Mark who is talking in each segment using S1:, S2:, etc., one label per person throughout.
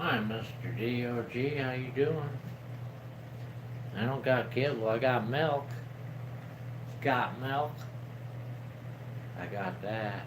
S1: Hi, Mr. DOG. How you doing? I don't got kibble. I got milk. Got milk? I got that.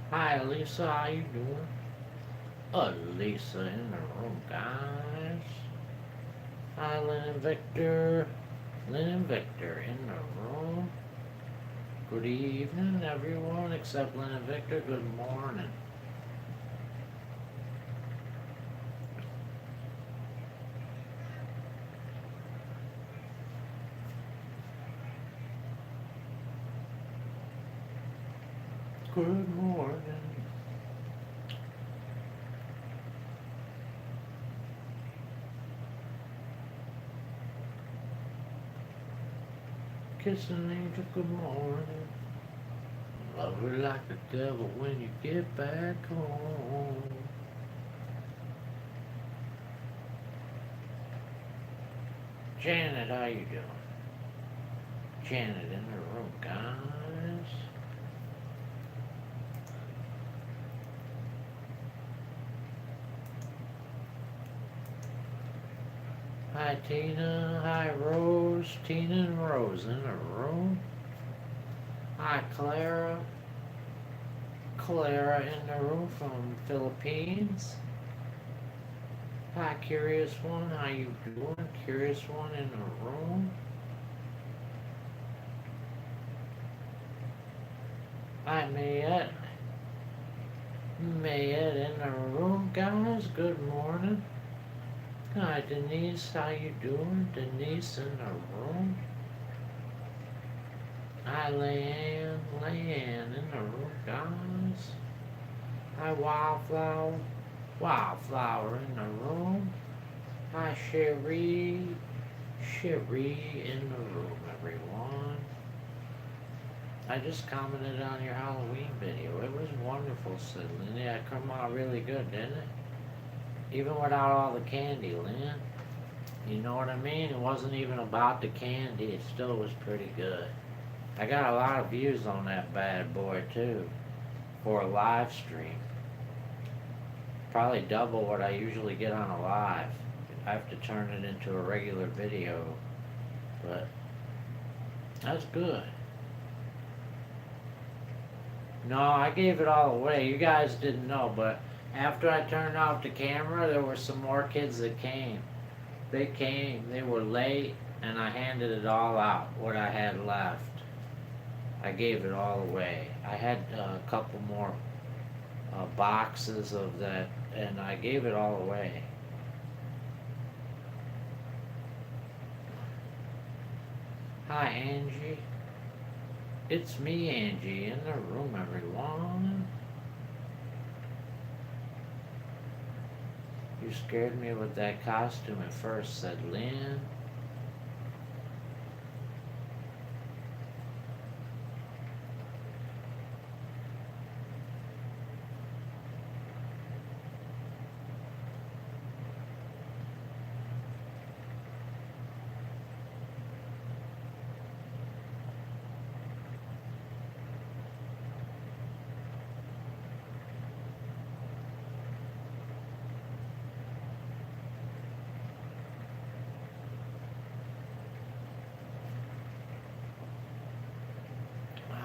S1: Hi, Lisa. How you doing? Lisa in the room, guys. Hi, Lynn and Victor. Lynn and Victor in the room. Good evening, everyone, except Lynn and Victor. Good morning. Good morning. Kiss an angel, good morning. Love her like the devil when you get back home. Janet, how you doing? Janet in the room, guys. Hi, Tina. Hi, Rose. Tina and Rose in the room. Hi, Clara. Clara in the room from Philippines. Hi, Curious One. How you doing? Curious One in the room. Hi, Mayette. Mayette in the room, guys. Good morning. Hi, Denise. How you doing? Denise in the room. Hi, Leanne. Leanne in the room, guys. Hi, Wildflower. Wildflower in the room. Hi, Cherie. Cherie in the room, everyone. I just commented on your Halloween video. It was wonderful, said Lynn. Yeah, it come out really good, didn't it? Even without all the candy, Lynn. You know what I mean? It wasn't even about the candy. It still was pretty good. I got a lot of views on that bad boy, too, for a live stream. Probably double what I usually get on a live. I have to turn it into a regular video, but that's good. No, I gave it all away. You guys didn't know, but after I turned off the camera, there were some more kids that came. They came, they were late, and I handed it all out, what I had left. I gave it all away. I had a couple more boxes of that, and I gave it all away. Hi, Angie. It's me, Angie, in the room, everyone. You scared me with that costume at first, said Lynn.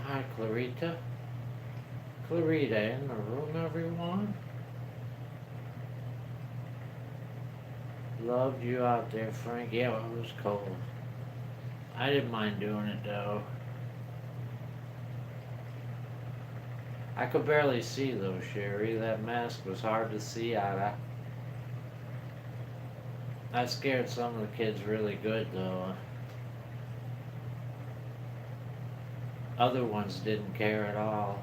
S1: Hi, Clarita. Clarita in the room, everyone. Loved you out there, Frank. Yeah, it was cold. I didn't mind doing it, though. I could barely see, though, Sherry. That mask was hard to see out of. I scared some of the kids really good, though. Other ones didn't care at all.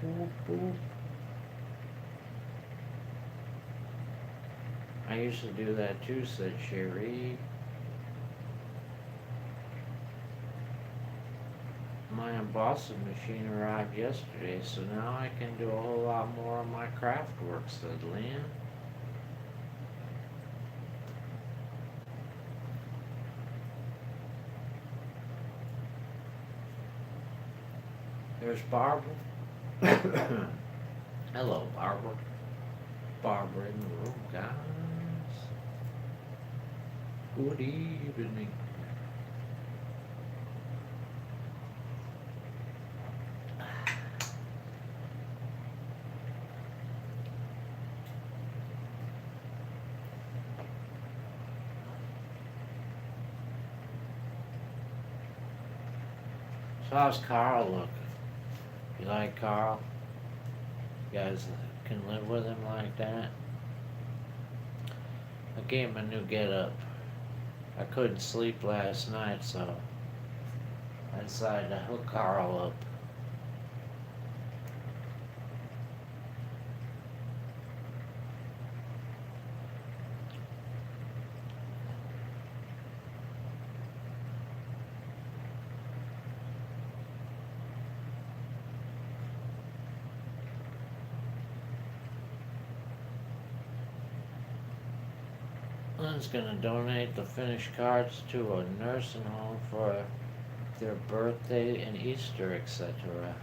S1: Boop, boop. I used to do that too, said Sherry. My embossing machine arrived yesterday, so now I can do a whole lot more of my craft work, said Lynn. There's Barbara. Hello, Barbara. Barbara in the room, guys. Good evening. So how's Carl looking? You like Carl? You guys can live with him like that? I gave him a new get-up. I couldn't sleep last night, so I decided to hook Carl up. Lynn's gonna donate the finished cards to a nursing home for their birthday and Easter, etc.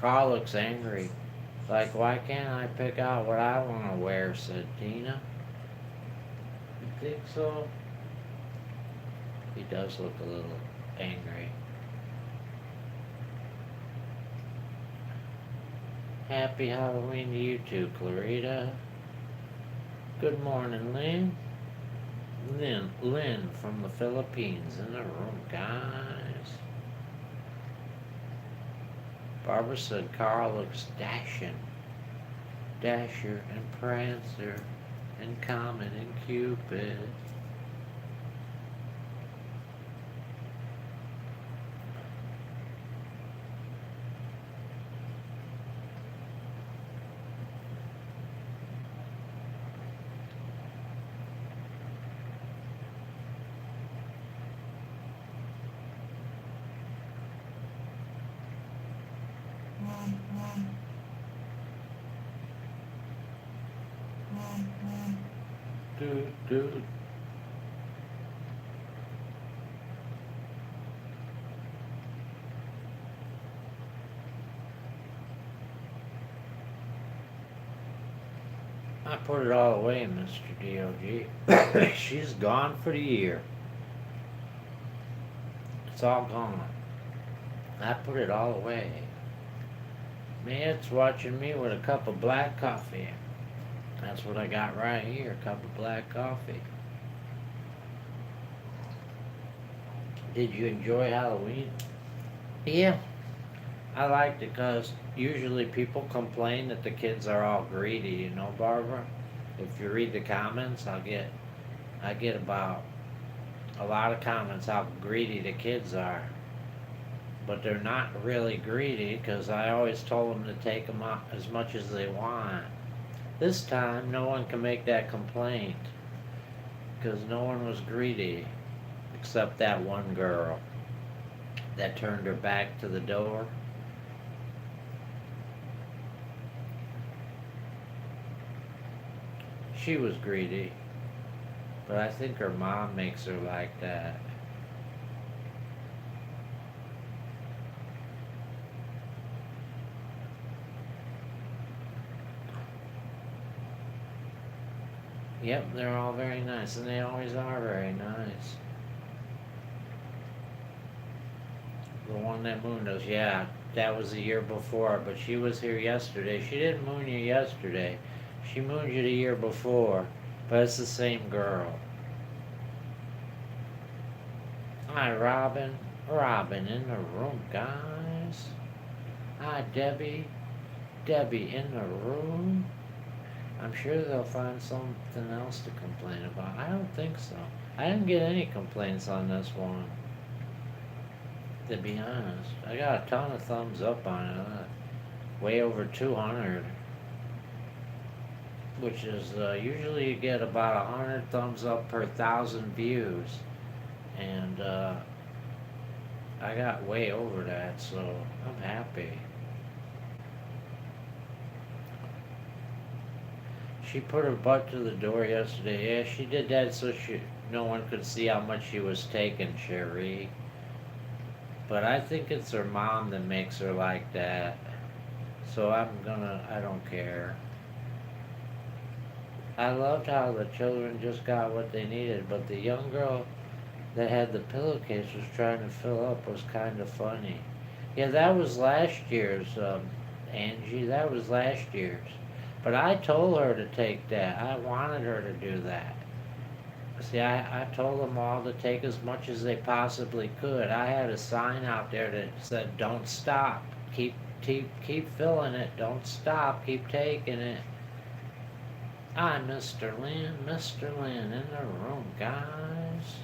S1: Carl looks angry. Like, why can't I pick out what I want to wear, said Tina. You think so? He does look a little angry. Happy Halloween to you too, Clarita. Good morning, Lynn. Lynn from the Philippines in the room, guys. Barbara said Carl looks dashing. Dasher and Prancer and Comet and Cupid. Dude. I put it all away, Mr. DOG. She's gone for the year. It's all gone. I put it all away. Man's watching me with a cup of black coffee. That's what I got right here, a cup of black coffee. Did you enjoy Halloween? Yeah, I liked it because usually people complain that the kids are all greedy, you know, Barbara? If you read the comments, I get about a lot of comments how greedy the kids are. But they're not really greedy because I always told them to take them out as much as they want. This time, no one can make that complaint because no one was greedy except that one girl that turned her back to the door. She was greedy, but I think her mom makes her like that. Yep, they're all very nice, and they always are very nice. The one that mooned us, yeah, that was the year before, but she was here yesterday. She didn't moon you yesterday. She mooned you the year before, but it's the same girl. Hi, Robin. Robin in the room, guys. Hi, Debbie. Debbie in the room. I'm sure they'll find something else to complain about. I don't think so. I didn't get any complaints on this one, to be honest. I got a ton of thumbs up on it. Way over 200. Which is, usually you get about 100 thumbs up per 1,000 views. And, I got way over that, so I'm happy. She put her butt to the door yesterday. Yeah, she did that so no one could see how much she was taking, Cherie. But I think it's her mom that makes her like that. So I don't care. I loved how the children just got what they needed, but the young girl that had the pillowcase was trying to fill up was kind of funny. Yeah, that was last year's, Angie. That was last year's. But I told her to take that. I wanted her to do that. See, I told them all to take as much as they possibly could. I had a sign out there that said, "Don't stop. Keep filling it. Don't stop. Keep taking it." Hi, Mr. Lynn. Mr. Lynn in the room, guys.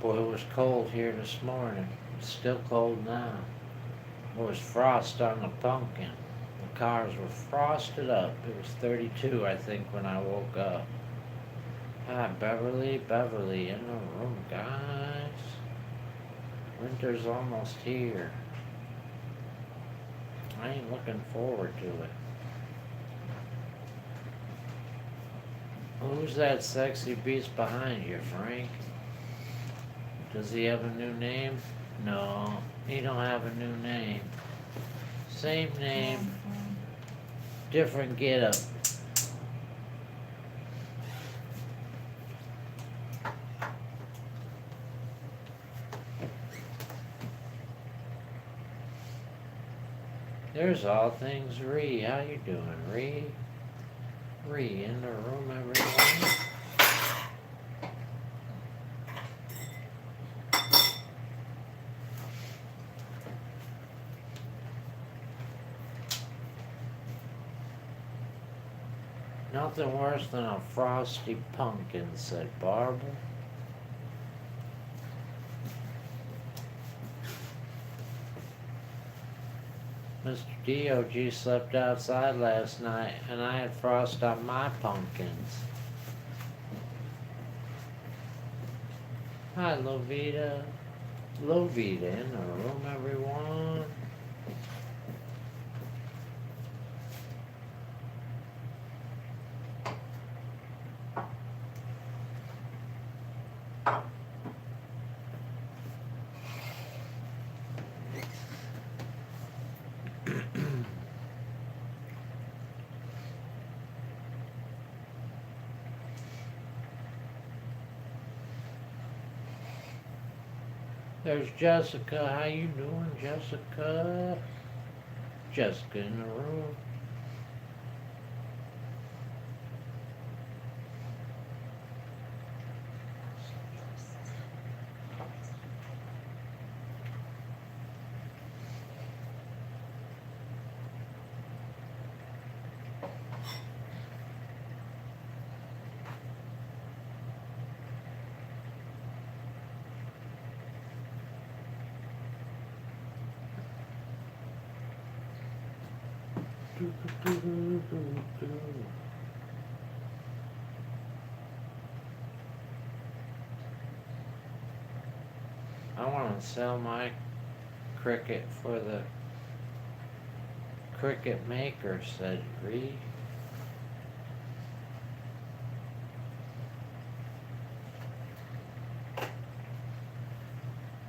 S1: Boy, it was cold here this morning. It's still cold now. There was frost on the pumpkin. The cars were frosted up. It was 32, I think, when I woke up. Hi, Beverly. Beverly in the room, guys. Winter's almost here. I ain't looking forward to it. Who's that sexy beast behind you, Frank? Does he have a new name? No, he don't have a new name. Same name, different getup. There's All Things Ree. How you doing, Ree? Ree in the room, everyone. Nothing worse than a frosty pumpkin, said Barbara. Mr. DOG slept outside last night, and I had frost on my pumpkins. Hi, Lovita. Lovita in the room, everyone. There's Jessica. How you doing, Jessica? Jessica in the room. I want to sell my cricket for the cricket maker, said Reed.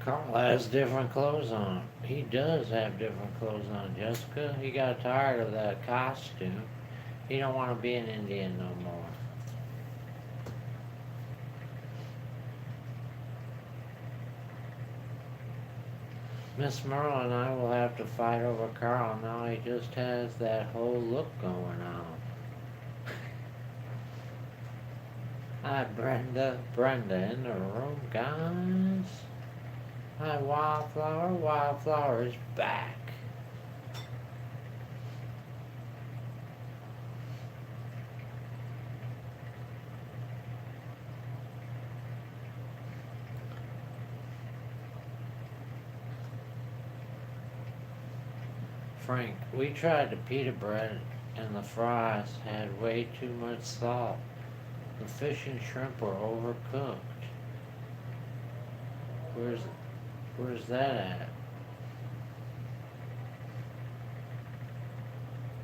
S1: Carl has different clothes on. He does have different clothes on, Jessica. He got tired of that costume. He don't want to be an Indian no more. Miss Merle and I will have to fight over Carl now. He just has that whole look going on. Hi, Brenda. Brenda in the room, guys. Hi, Wildflower. Wildflower is back. Frank, we tried the pita bread and the fries had way too much salt. The fish and shrimp were overcooked. Where's that at?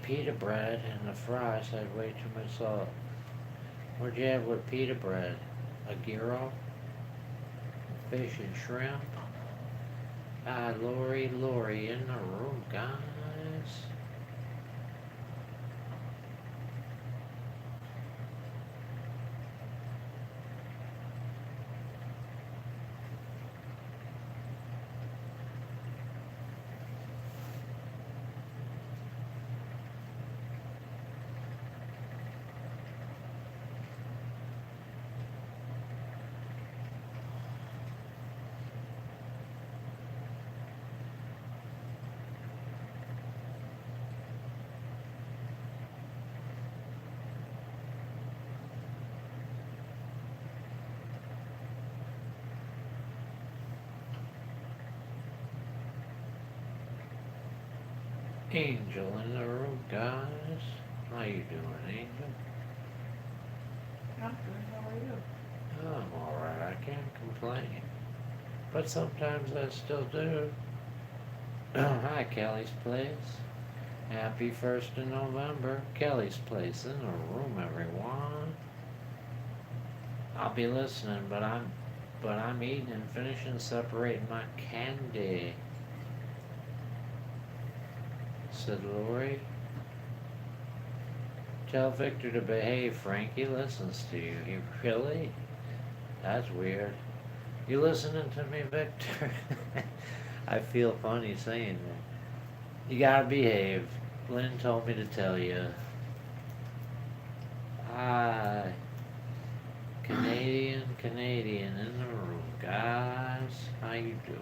S1: Pita bread and the fries had way too much salt. What'd you have with pita bread? A gyro? Fish and shrimp? Ah, Lori in the room, guys. Angel in the room, guys. How you doing, Angel?
S2: I'm good. How are you?
S1: I'm alright, I can't complain. But sometimes I still do. Hi, Kelly's Place. Happy 1st of November. Kelly's Place in the room, everyone. I'll be listening, but I'm eating and finishing separating my candy, said Lori. Tell Victor to behave, Frank. He listens to you. He really? That's weird. You listening to me, Victor? I feel funny saying that. You gotta behave. Lynn told me to tell you. Hi. Canadian in the room. Guys, how you doing?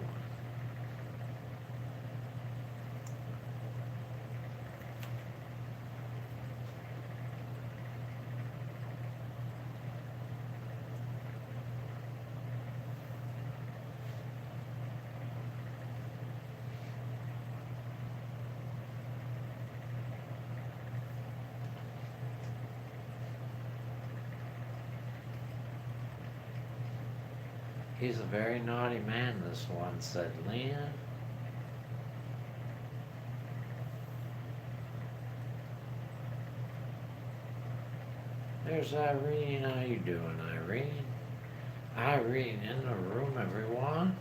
S1: He's a very naughty man, this one, said Lynn. There's Irene. How you doing, Irene? Irene in the room, everyone.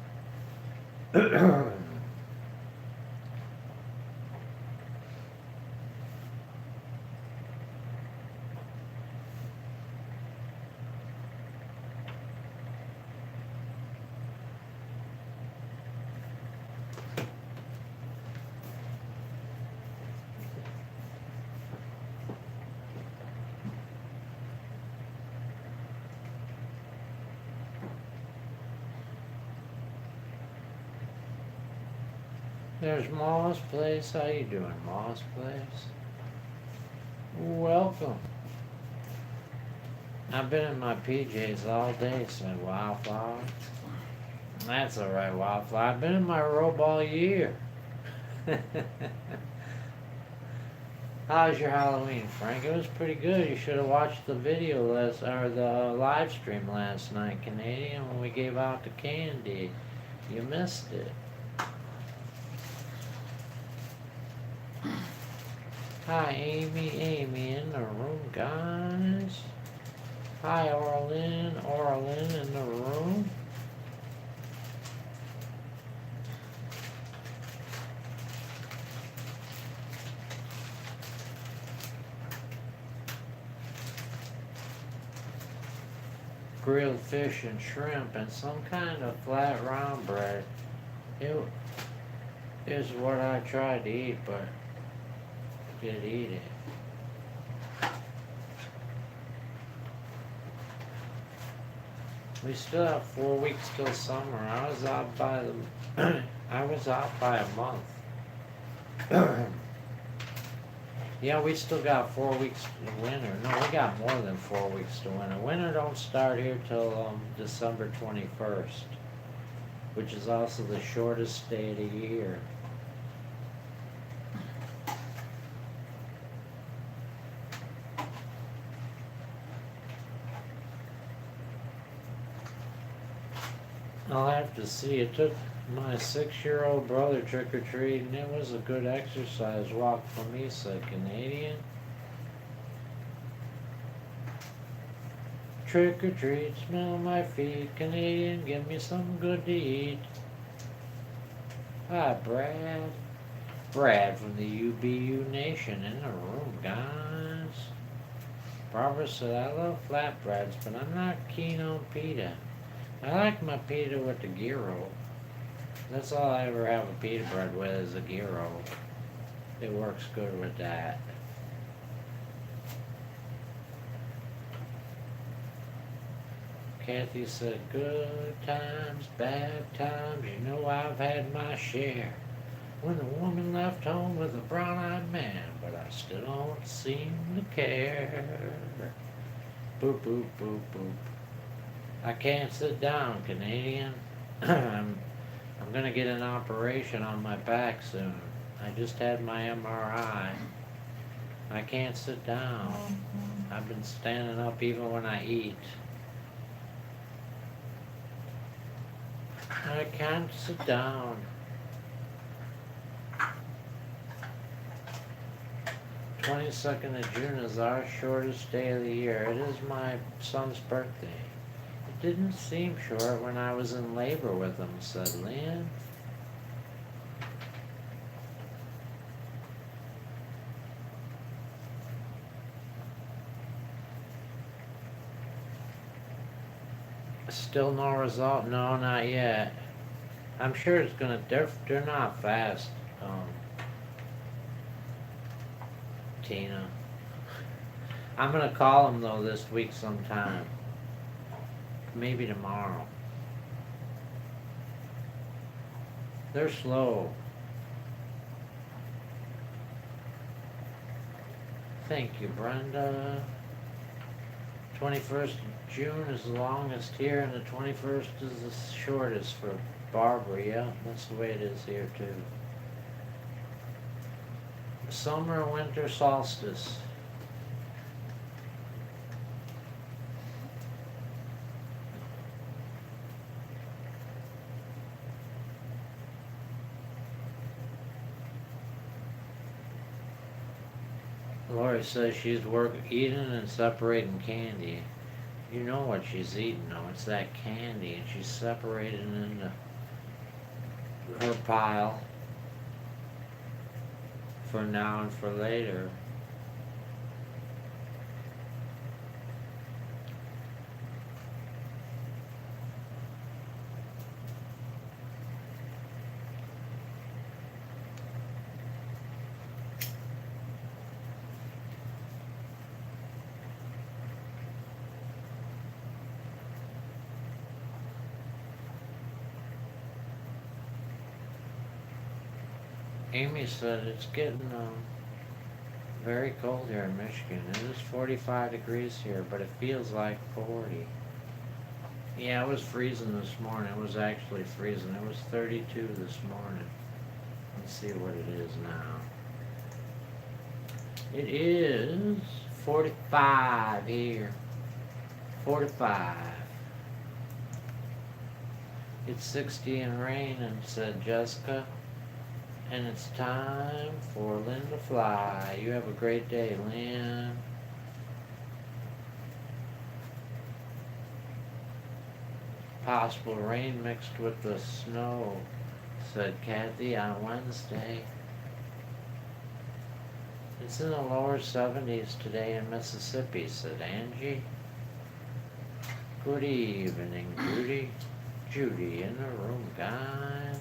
S1: There's Ma's Place. How you doing, Ma's Place? Welcome. I've been in my PJs all day, said Wildflower. That's alright, Wildflower. I've been in my robe all year. How's your Halloween, Frank? It was pretty good. You should have watched the video or the live stream last night, Canadian, when we gave out the candy. You missed it. Hi, Amy in the room, guys. Hi, Orlin in the room. Grilled fish and shrimp and some kind of flat round bread. It is what I tried to eat, but did eat it. We still have 4 weeks till summer. I was out by a month. Yeah, we still got 4 weeks to winter. No, we got more than 4 weeks to winter. Winter don't start here till December 21st, which is also the shortest day of the year. I'll have to see. It took my 6-year-old brother trick-or-treating. It was a good exercise walk for me, said Canadian. Trick-or-treat, smell my feet. Canadian, give me something good to eat. Hi, Brad. Brad from the UBU Nation in the room, guys. Barbara said, I love flatbreads, but I'm not keen on pita. I like my pita with the gyro. That's all I ever have a pita bread with is a gyro. It works good with that. Kathy said, good times, bad times, you know I've had my share. When the woman left home with a brown-eyed man, but I still don't seem to care. Boop, boop, boop, boop. I can't sit down, Canadian. I'm gonna get an operation on my back soon. I just had my MRI. I can't sit down. I've been standing up even when I eat. I can't sit down. 22nd of June is our shortest day of the year. It is my son's birthday. It didn't seem short when I was in labor with him, said Lynn. Still no result? No, not yet. I'm sure it's gonna, they're not fast, Tina. I'm gonna call him though this week sometime. Maybe tomorrow. They're slow. Thank you, Brenda. 21st of June is the longest here, and the 21st is the shortest for Barbara. Yeah, that's the way it is here too. Summer and winter solstice. Lori says she's eating and separating candy. You know what she's eating though, it's that candy, and she's separating into her pile for now and for later. Amy said it's getting very cold here in Michigan. It is 45 degrees here, but it feels like 40. Yeah, it was freezing this morning. It was actually freezing. It was 32 this morning. Let's see what it is now. It is 45 here. 45. It's 60 and raining, said Jessica. And it's time for Lynn to fly. You have a great day, Lynn. Possible rain mixed with the snow, said Kathy on Wednesday. It's in the lower 70s today in Mississippi, said Angie. Good evening, Judy. Judy in the room, guys.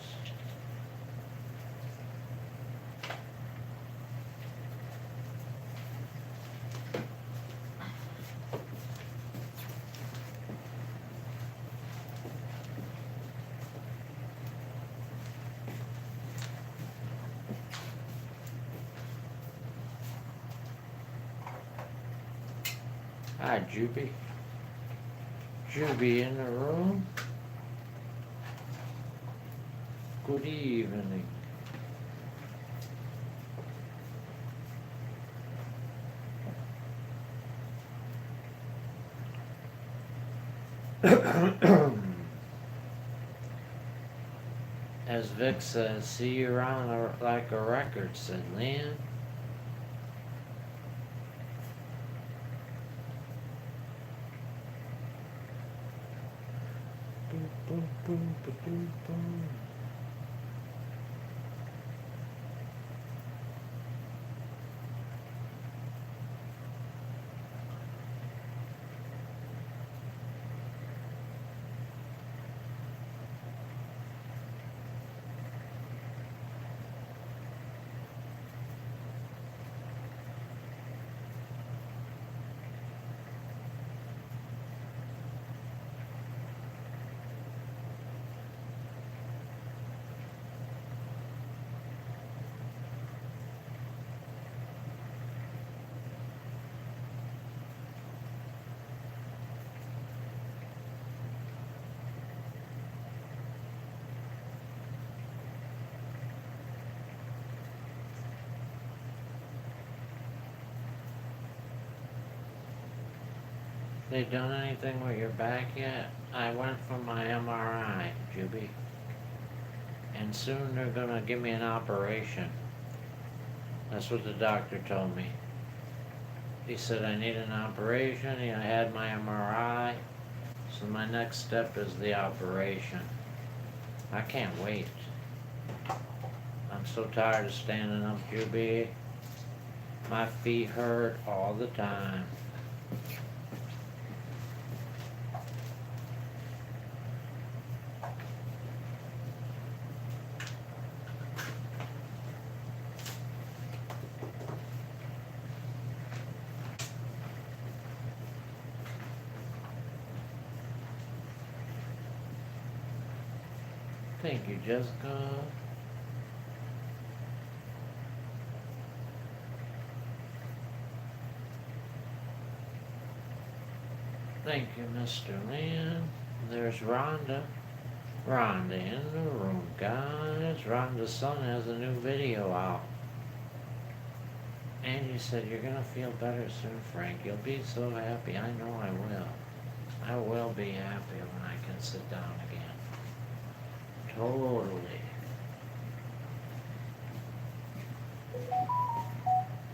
S1: Hi, Juby. Juby in the room. Good evening. As Vic says, see you around like a record, said Lynn. Boom, boom, boom, boom, boom, boom. They done anything with your back yet? I went for my MRI, Juby. And soon they're gonna give me an operation. That's what the doctor told me. He said I need an operation. I had my MRI. So my next step is the operation. I can't wait. I'm so tired of standing up, Juby. My feet hurt all the time. Thank you, Jessica. Thank you, Mr. Lynn. There's Rhonda. Rhonda in the room, guys. Rhonda's son has a new video out. Angie said, you're gonna feel better soon, Frank. You'll be so happy. I know I will. I will be happy when I can sit down again. Totally.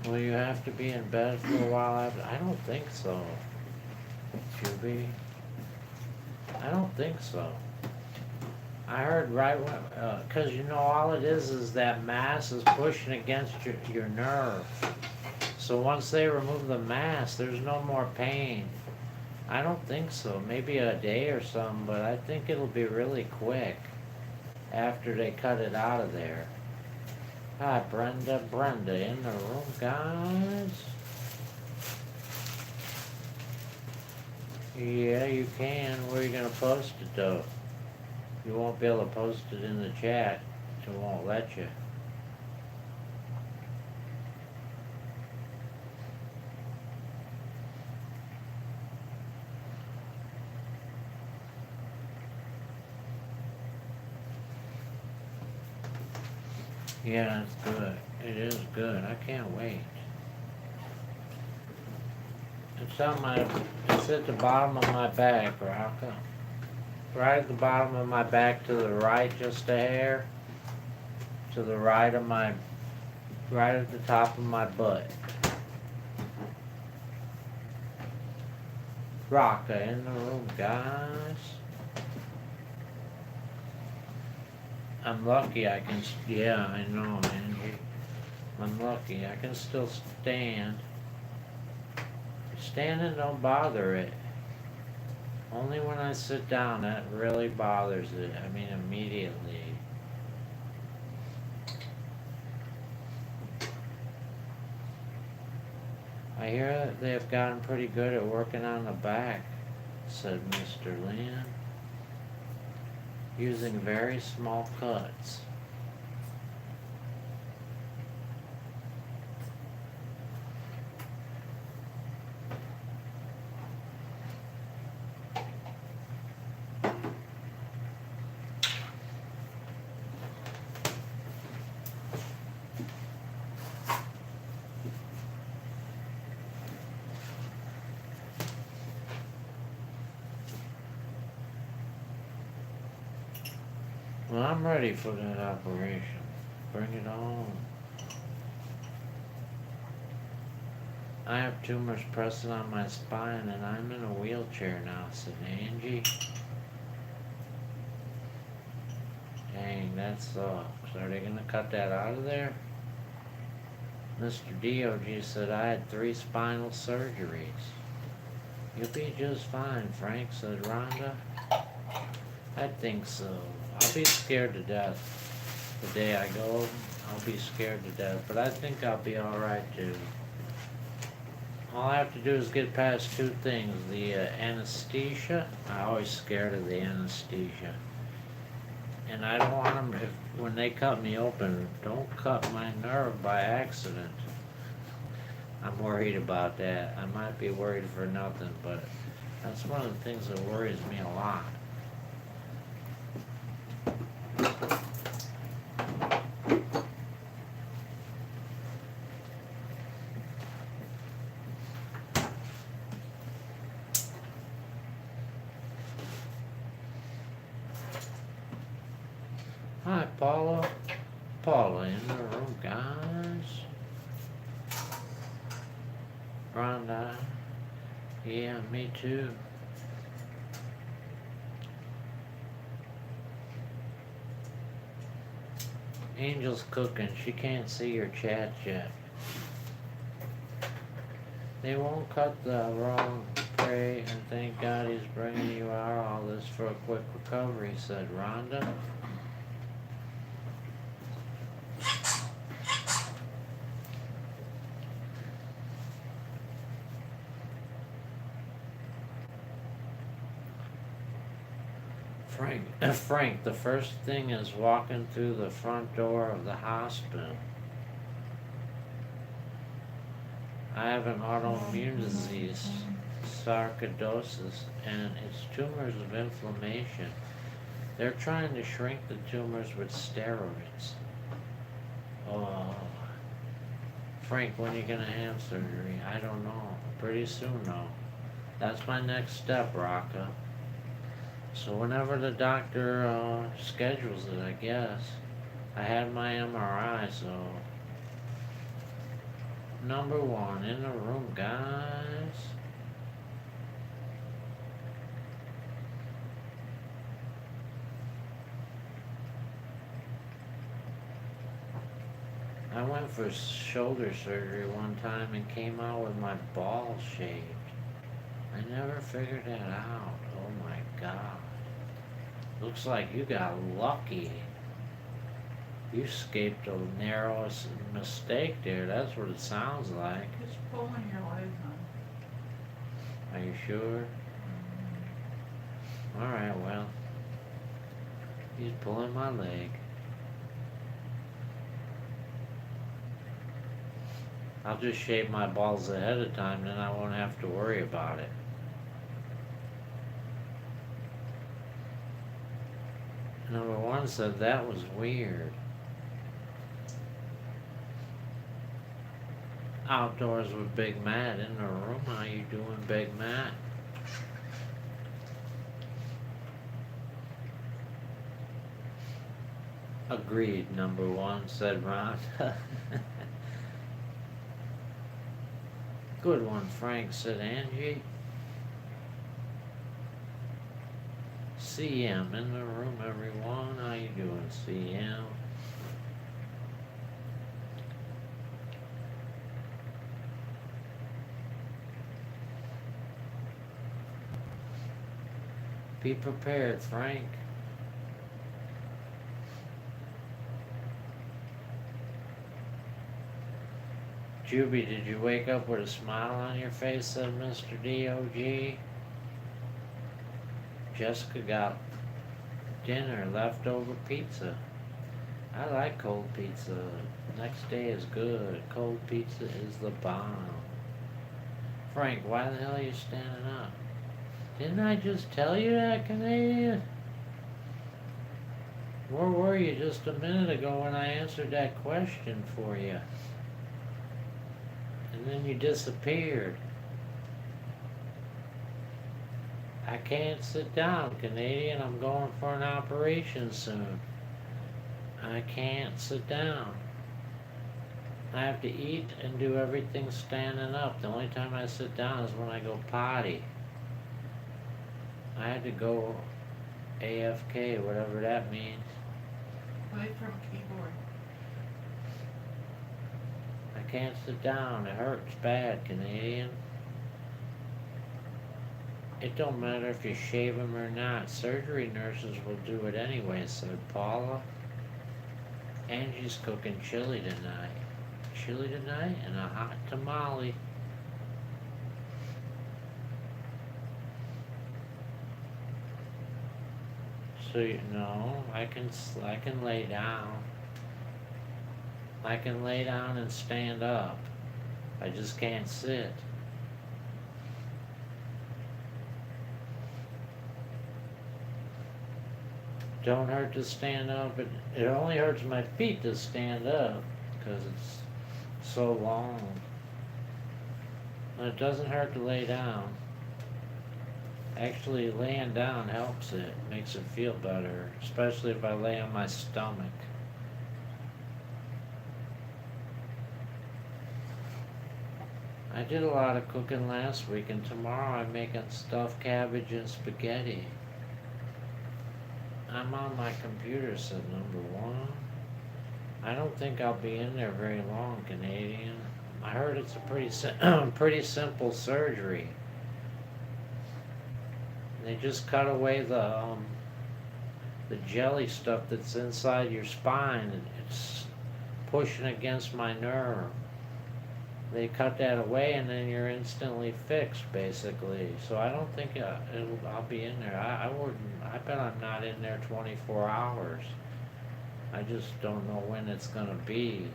S1: Will you have to be in bed for a while after? I don't think so, Juby. I don't think so. I heard right when, cause you know all it is that mass is pushing against your nerve. So once they remove the mass, there's no more pain. I don't think so. Maybe a day or something, but I think it'll be really quick after they cut it out of there. Hi, Brenda. Brenda in the room, guys. Yeah, you can. Where are you gonna post it though? You won't be able to post it in the chat. It won't let you. Yeah, it's good. It is good. I can't wait. It's at the bottom of my back, Rocco. Right at the bottom of my back to the right, just a hair. To the right of my, right at the top of my butt. Rocca in the room, guys. I'm lucky I can, yeah, I know, Angie. I'm lucky I can still stand. Standing don't bother it. Only when I sit down that really bothers it. I mean, immediately. I hear that they've gotten pretty good at working on the back, said Mr. Lynn. Using very small cuts. Well, I'm ready for that operation. Bring it on. I have tumors pressing on my spine and I'm in a wheelchair now, said Angie. Dang, that sucks. Are they gonna cut that out of there? Mr. DOG said I had 3 spinal surgeries. You'll be just fine, Frank, said Rhonda. I think so. I'll be scared to death. The day I go, I'll be scared to death. But I think I'll be alright too. All I have to do is get past 2 things. The anesthesia. I'm always scared of the anesthesia. And I don't want them, when they cut me open, don't cut my nerve by accident. I'm worried about that. I might be worried for nothing, but that's one of the things that worries me a lot. Hi, Paula. Paula in the room, guys. Rhonda. Yeah, me too. Angel's cooking. She can't see your chat yet. They won't cut the wrong prey, and thank God he's bringing you out all this for a quick recovery, said Rhonda. Frank, the first thing is walking through the front door of the hospital. I have an autoimmune disease, sarcoidosis, and it's tumors of inflammation. They're trying to shrink the tumors with steroids. Oh, Frank, when are you gonna have surgery? I don't know. Pretty soon, though. That's my next step, Rocca. So whenever the doctor schedules it, I guess. I had my MRI, so... Number 1 in the room, guys. I went for shoulder surgery one time and came out with my balls shaved. I never figured that out. Oh my God. Looks like you got lucky. You escaped the narrowest mistake there. That's what it sounds like.
S2: Just pulling your leg on.
S1: Are you sure? Alright, well. He's pulling my leg. I'll just shave my balls ahead of time, then I won't have to worry about it. Number 1 said that was weird. Outdoors with Big Matt in the room. How you doing, Big Matt? Agreed, number one, said Ron. Good one, Frank, said Angie. CM in the room, everyone. How you doing, CM? Be prepared, Frank. Juby, did you wake up with a smile on your face, said Mr. DOG? Jessica got dinner, leftover pizza. I like cold pizza. Next day is good. Cold pizza is the bomb. Frank, why the hell are you standing up? Didn't I just tell you that, Canadian? Where were you just a minute ago when I answered that question for you? And then you disappeared. I can't sit down, Canadian. I'm going for an operation soon. I can't sit down. I have to eat and do everything standing up. The only time I sit down is when I go potty. I had to go AFK, whatever that means.
S2: Away from keyboard.
S1: I can't sit down. It hurts bad, Canadian. It don't matter if you shave them or not. Surgery nurses will do it anyway, said Paula. Angie's cooking chili tonight. Chili tonight and a hot tamale. So you know, I can lay down. I can lay down and stand up. I just can't sit. Don't hurt to stand up. It only hurts my feet to stand up because it's so long. And it doesn't hurt to lay down. Actually, laying down helps it. Makes it feel better, especially if I lay on my stomach. I did a lot of cooking last week, and tomorrow I'm making stuffed cabbage and spaghetti. I'm on my computer, said number one. I don't think I'll be in there very long, Canadian. I heard it's a pretty simple surgery. They just cut away the jelly stuff that's inside your spine. It's pushing against my nerve. They cut that away, and then you're instantly fixed, basically. So I don't think I'll be in there. I wouldn't. I bet I'm not in there 24 hours. I just don't know when it's gonna be.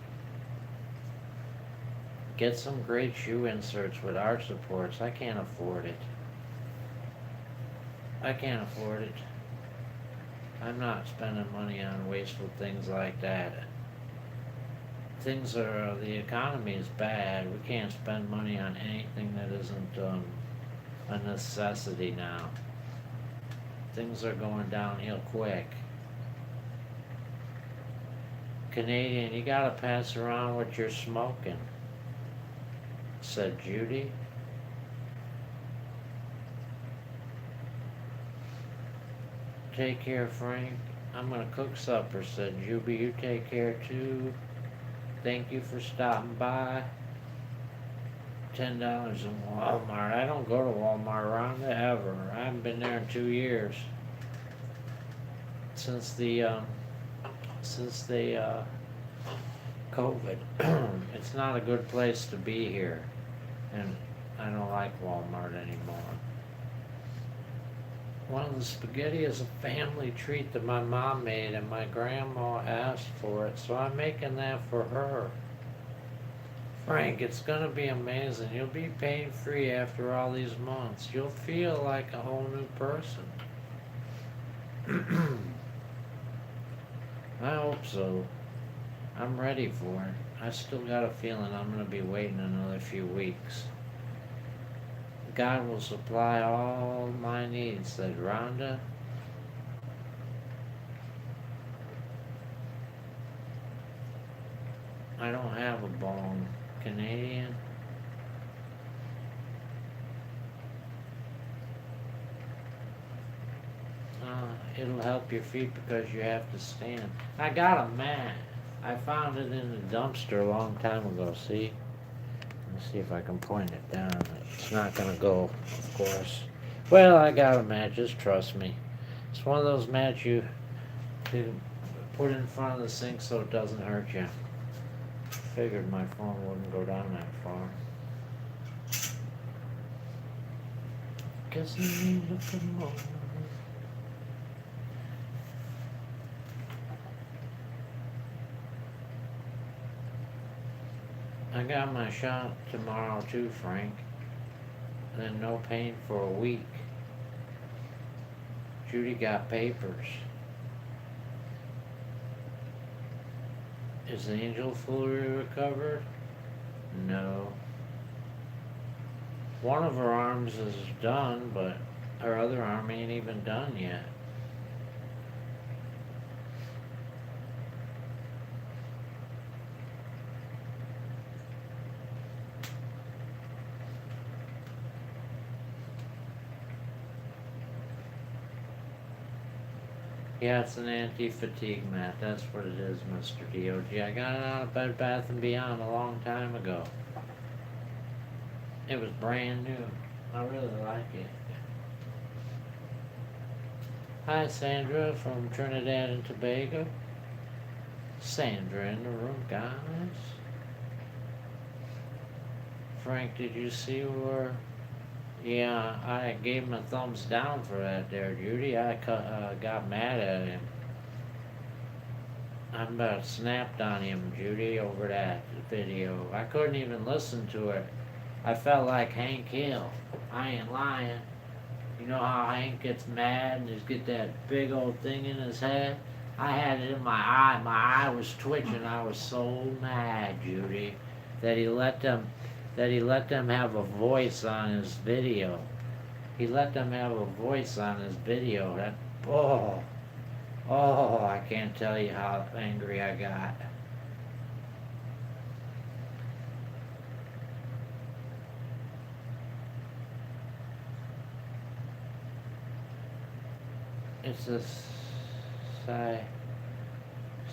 S1: Get some great shoe inserts with arch supports. I can't afford it. I can't afford it. I'm not spending money on wasteful things like that. The economy is bad. We can't spend money on anything that isn't a necessity now. Things are going downhill quick. Canadian, you gotta pass around what you're smoking, said Judy. Take care, Frank. I'm gonna cook supper, said Juby. You take care too. Thank you for stopping by. $10 in Walmart. I don't go to Walmart, Rhonda, ever. I haven't been there in 2 years. Since the COVID. It's not a good place to be here. And I don't like Walmart anymore. Well, the spaghetti is a family treat that my mom made, and my grandma asked for it, so I'm making that for her. Frank, it's gonna be amazing. You'll be pain-free after all these months. You'll feel like a whole new person. I hope so. I'm ready for it. I still got a feeling I'm gonna be waiting another few weeks. God will supply all my needs, said Rhonda. I don't have a bone. Canadian. It'll help your feet because you have to stand. I got a mat. I found it in the dumpster a long time ago, see? Let's see if I can point it down. It's not gonna go, of course. Well, I got a mat, just trust me. It's one of those mats you can put in front of the sink so it doesn't hurt you. Figured my phone wouldn't go down that far. Guess I need looking more. I got my shot tomorrow too, Frank. And then no pain for a week. Judy got papers. Is Angel fully recovered? No. One of her arms is done, but her other arm ain't even done yet. Yeah, it's an anti-fatigue mat. That's what it is, Mr. DOG. I got it out of Bed Bath & Beyond a long time ago. It was brand new. I really like it. Hi, Sandra from Trinidad and Tobago. Sandra in the room, guys. Frank, did you see where... Yeah, I gave him a thumbs down for that there, Judy. I got mad at him. I about snapped on him, Judy, over that video. I couldn't even listen to it. I felt like Hank Hill. I ain't lying. You know how Hank gets mad and just get that big old thing in his head? I had it in my eye. My eye was twitching. I was so mad, Judy, that he let them have a voice on his video. He let them have a voice on his video. That, I can't tell you how angry I got. It's a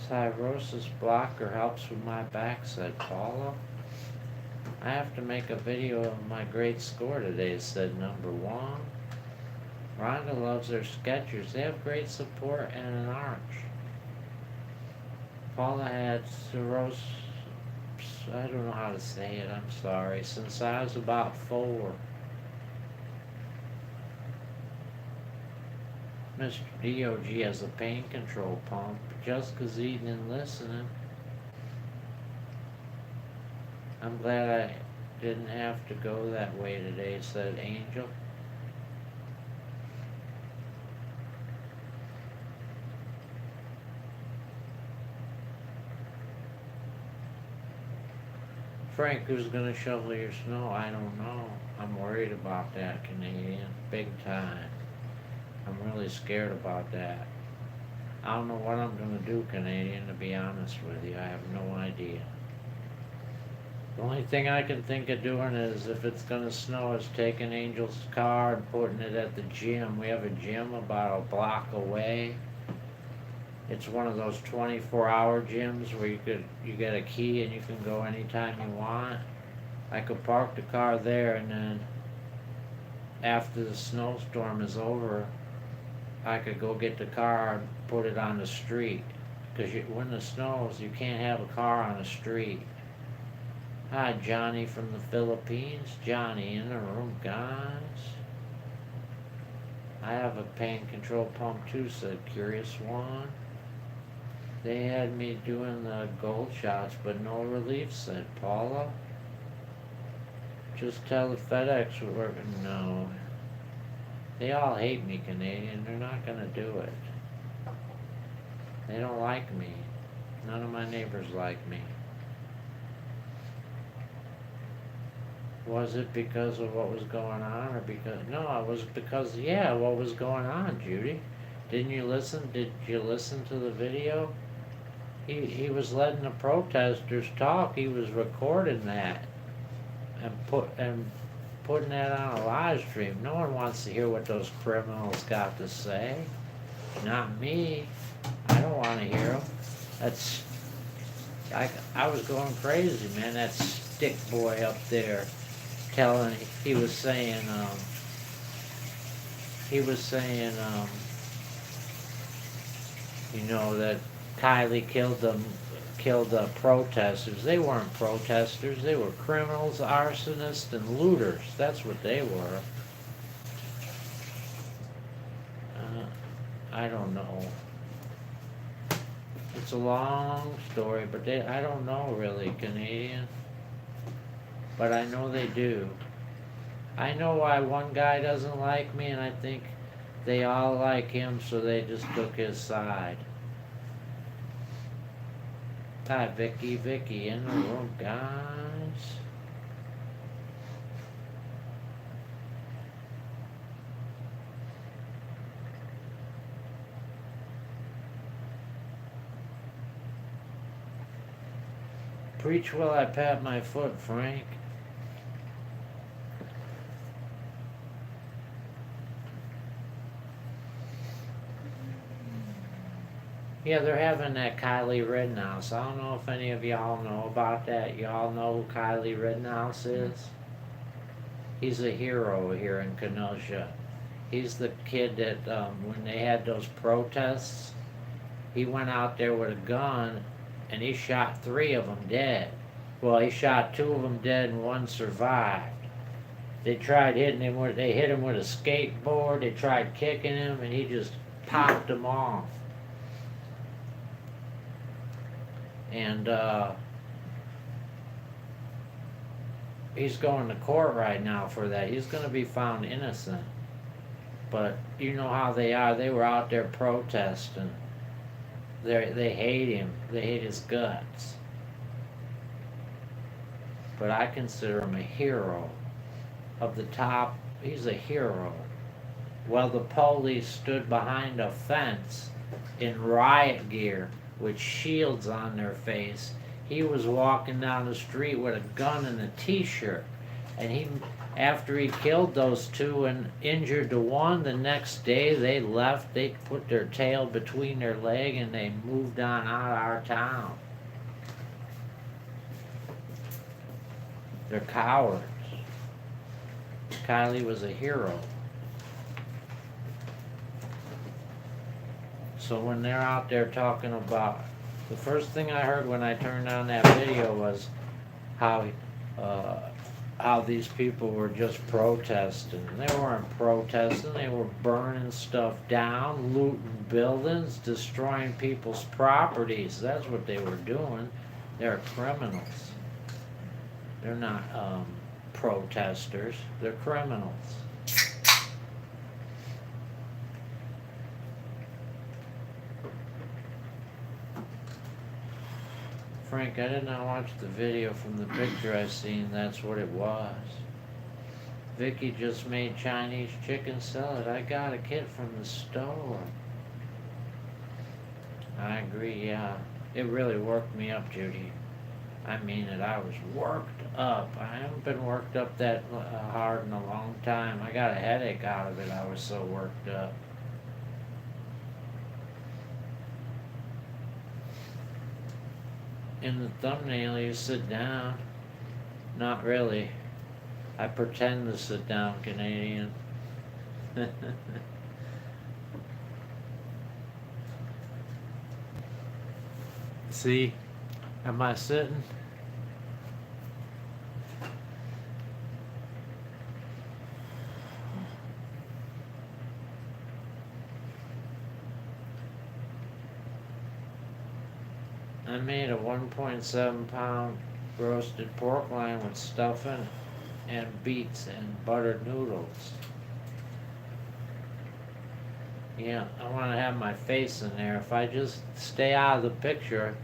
S1: cirrhosis blocker helps with my back, said Paula. I have to make a video of my great score today, said number one. Rhonda loves their Skechers. They have great support and an arch. Paula had cirrhosis, I don't know how to say it, I'm sorry, since I was about 4. Mr. DOG has a pain control pump. Jessica's eating and listening. I'm glad I didn't have to go that way today, said Angel. Frank, who's gonna shovel your snow? I don't know. I'm worried about that, Canadian. Big time. I'm really scared about that. I don't know what I'm gonna do, Canadian, to be honest with you. I have no idea. The only thing I can think of doing is, if it's gonna snow, is taking Angel's car and putting it at the gym. We have a gym about a block away. It's one of those 24-hour gyms where you get a key and you can go anytime you want. I could park the car there, and then after the snowstorm is over, I could go get the car and put it on the street. Because when it snows, you can't have a car on the street. Hi, Johnny from the Philippines. Johnny in the room, guys. I have a pain control pump too, said Curious One. They had me doing the gold shots, but no relief, said Paula. Just tell the FedEx we're working. No. They all hate me, Canadian. They're not gonna do it. They don't like me. None of my neighbors like me. Was it because of what was going on, or because, no, it was because, yeah, what was going on, Judy? Did you listen to the video? He was letting the protesters talk. He was recording that and putting that on a live stream. No one wants to hear what those criminals got to say. Not me. I don't want to hear them. That's I was going crazy, man. That stick boy up there telling, he was saying that Kylie killed the protesters. They weren't protesters. They were criminals, arsonists, and looters. That's what they were. I don't know. It's a long story, but I don't know really, Canadian. But I know they do. I know why one guy doesn't like me, and I think they all like him, so they just took his side. Hi, Vicky in the room, guys. Preach while I pat my foot, Frank. Yeah, they're having that Kylie Rittenhouse. I don't know if any of y'all know about that. Y'all know who Kylie Rittenhouse is? He's a hero here in Kenosha. He's the kid that, when they had those protests, he went out there with a gun and he shot 3 of them dead. Well, he shot 2 of them dead and 1 survived. They tried hitting him they hit him with a skateboard. They tried kicking him, and he just popped them off. And he's going to court right now for that. He's going to be found innocent. But you know how they are. They were out there protesting. They hate him. They hate his guts. But I consider him a hero. Of the top, he's a hero. Well, the police stood behind a fence in riot gear with shields on their face. He was walking down the street with a gun and a t-shirt. And after he killed those 2 and injured the 1, the next day they left. They put their tail between their leg and they moved on out of our town. They're cowards. Kylie was a hero. So when they're out there talking about, the first thing I heard when I turned on that video was how these people were just protesting. They weren't protesting, they were burning stuff down, looting buildings, destroying people's properties. That's what they were doing. They're criminals. They're not protesters, they're criminals. Frank, I did not watch the video. From the picture I seen, that's what it was. Vicky just made Chinese chicken salad. I got a kit from the store. I agree, yeah. It really worked me up, Judy. I mean it, I was worked up. I haven't been worked up that hard in a long time. I got a headache out of it, I was so worked up. In the thumbnail, you sit down. Not really. I pretend to sit down, Canadian. See? Am I sitting? I made a 1.7 pound roasted pork loin with stuffing and beets and buttered noodles. Yeah, I want to have my face in there. If I just stay out of the picture,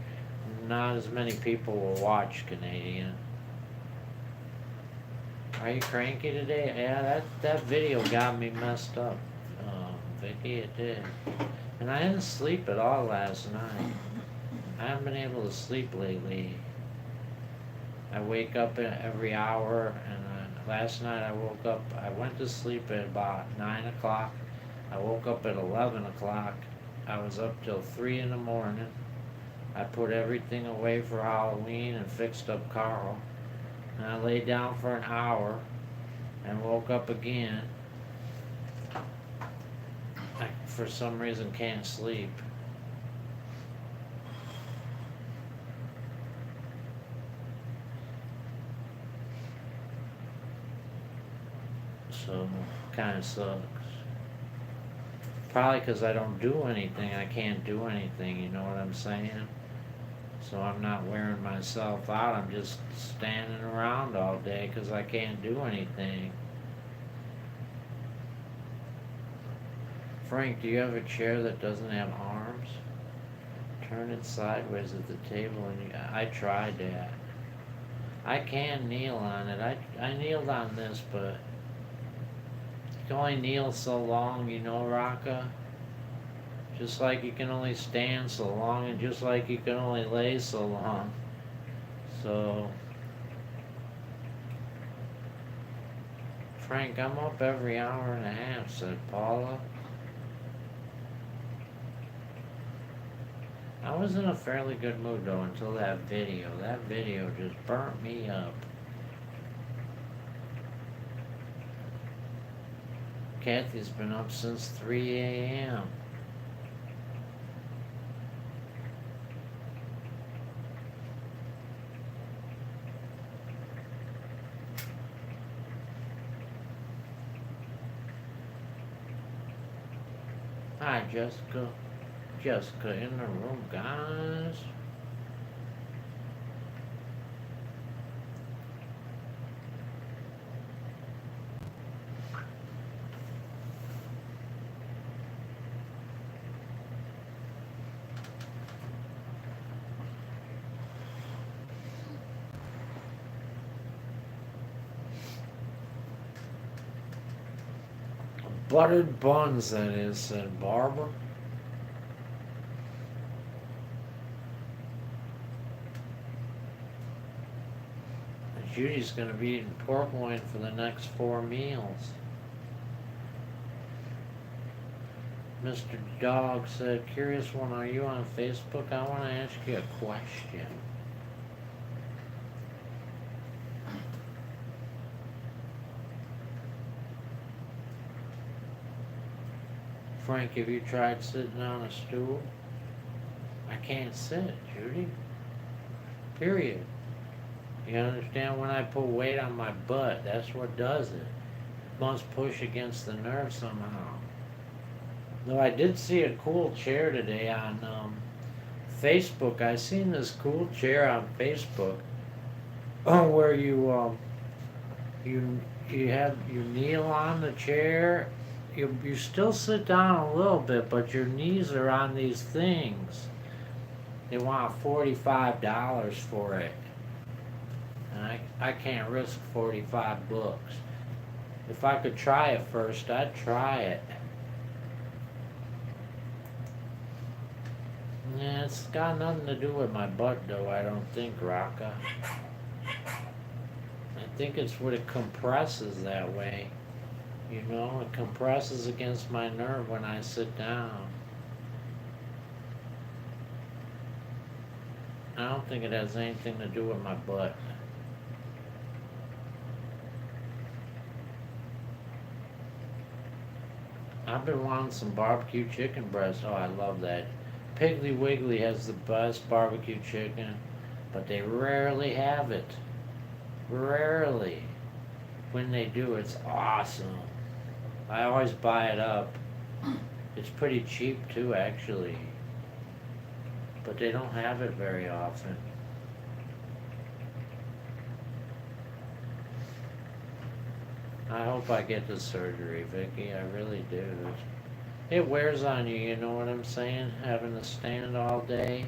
S1: not as many people will watch Canadian. Are you cranky today? Yeah, that video got me messed up, Vicky, it did. And I didn't sleep at all last night. I haven't been able to sleep lately. I wake up every hour, and last night I went to sleep at about 9 o'clock. I woke up at 11 o'clock. I was up till 3 in the morning. I put everything away for Halloween and fixed up Carl. And I laid down for an hour and woke up again. I, for some reason, can't sleep. So, kind of sucks. Probably because I don't do anything. I can't do anything, you know what I'm saying? So I'm not wearing myself out. I'm just standing around all day because I can't do anything. Frank, do you have a chair that doesn't have arms? Turn it sideways at the table and I tried that. I can kneel on it. I kneeled on this, but you can only kneel so long, you know, Raka? Just like you can only stand so long, and just like you can only lay so long. So, Frank, I'm up every hour and a half, said Paula. I was in a fairly good mood though until that video. That video just burnt me up. Kathy's been up since 3 a.m. Hi, Jessica. Jessica in the room, guys. Buttered buns, that is, said Barbara. Judy's gonna be eating pork loin for the next 4 meals. Mr. Dog said, curious one, are you on Facebook? I want to ask you a question. Frank, have you tried sitting on a stool? I can't sit, Judy. Period. You understand? When I put weight on my butt, that's what does it. It must push against the nerve somehow. Though I did see a cool chair today on Facebook. I seen this cool chair on Facebook where you kneel on the chair. You still sit down a little bit, but your knees are on these things. They want $45 for it. And I can't risk 45 bucks. If I could try it first, I'd try it. Yeah, it's got nothing to do with my butt though, I don't think, Raka. I think it's what it compresses that way. You know, it compresses against my nerve when I sit down. I don't think it has anything to do with my butt. I've been wanting some barbecue chicken breast. Oh, I love that. Piggly Wiggly has the best barbecue chicken, but they rarely have it. Rarely. When they do, it's awesome. I always buy it up. It's pretty cheap too, actually. But they don't have it very often. I hope I get the surgery, Vicky. I really do. It wears on you, you know what I'm saying? Having to stand all day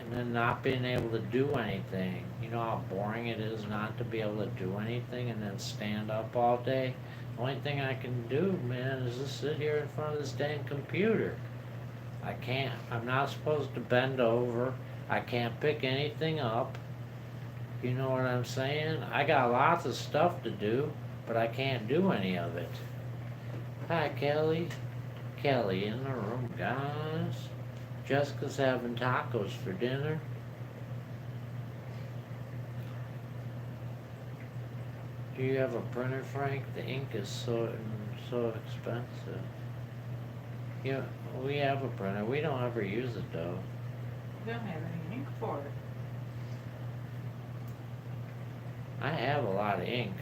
S1: and then not being able to do anything. You know how boring it is not to be able to do anything and then stand up all day? The only thing I can do, man, is just sit here in front of this dang computer. I can't, I'm not supposed to bend over. I can't pick anything up. You know what I'm saying? I got lots of stuff to do, but I can't do any of it. Hi, Kelly. Kelly in the room, guys. Jessica's having tacos for dinner. Do you have a printer, Frank? The ink is so expensive. Yeah, we have a printer. We don't ever use it though.
S2: We don't have any ink for it.
S1: I have a lot of ink,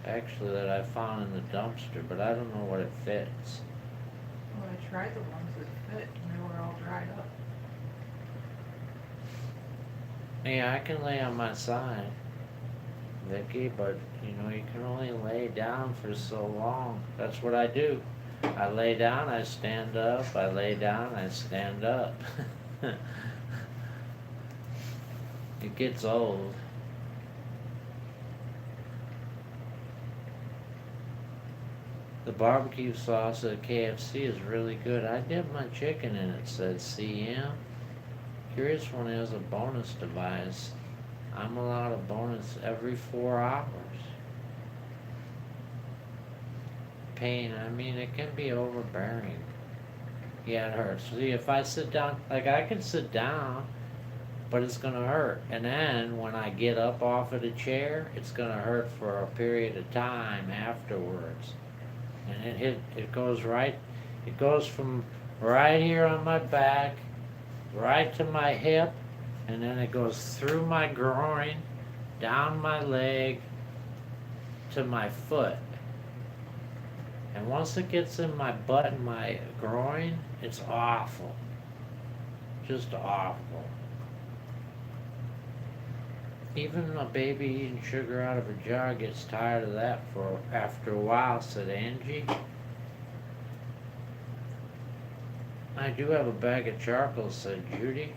S1: actually, that I found in the dumpster, but I don't know what it fits.
S2: Well, I tried the ones that fit and they were all dried up.
S1: Yeah, I can lay on my side, Vicky, but you know, you can only lay down for so long. That's what I do. I lay down, I stand up, I lay down, I stand up. It gets old. The barbecue sauce at KFC is really good. I dipped my chicken in it, said CM. Curious One has a bonus device. I'm allowed a bonus every 4 hours. Pain, I mean, it can be overbearing. Yeah, it hurts. See, if I sit down, like I can sit down, but it's gonna hurt. And then when I get up off of the chair, it's gonna hurt for a period of time afterwards. And it goes from right here on my back, right to my hip, and then it goes through my groin, down my leg, to my foot. And once it gets in my butt and my groin, it's awful. Just awful. Even a baby eating sugar out of a jar gets tired of that after a while, said Angie. I do have a bag of charcoal, said Judy.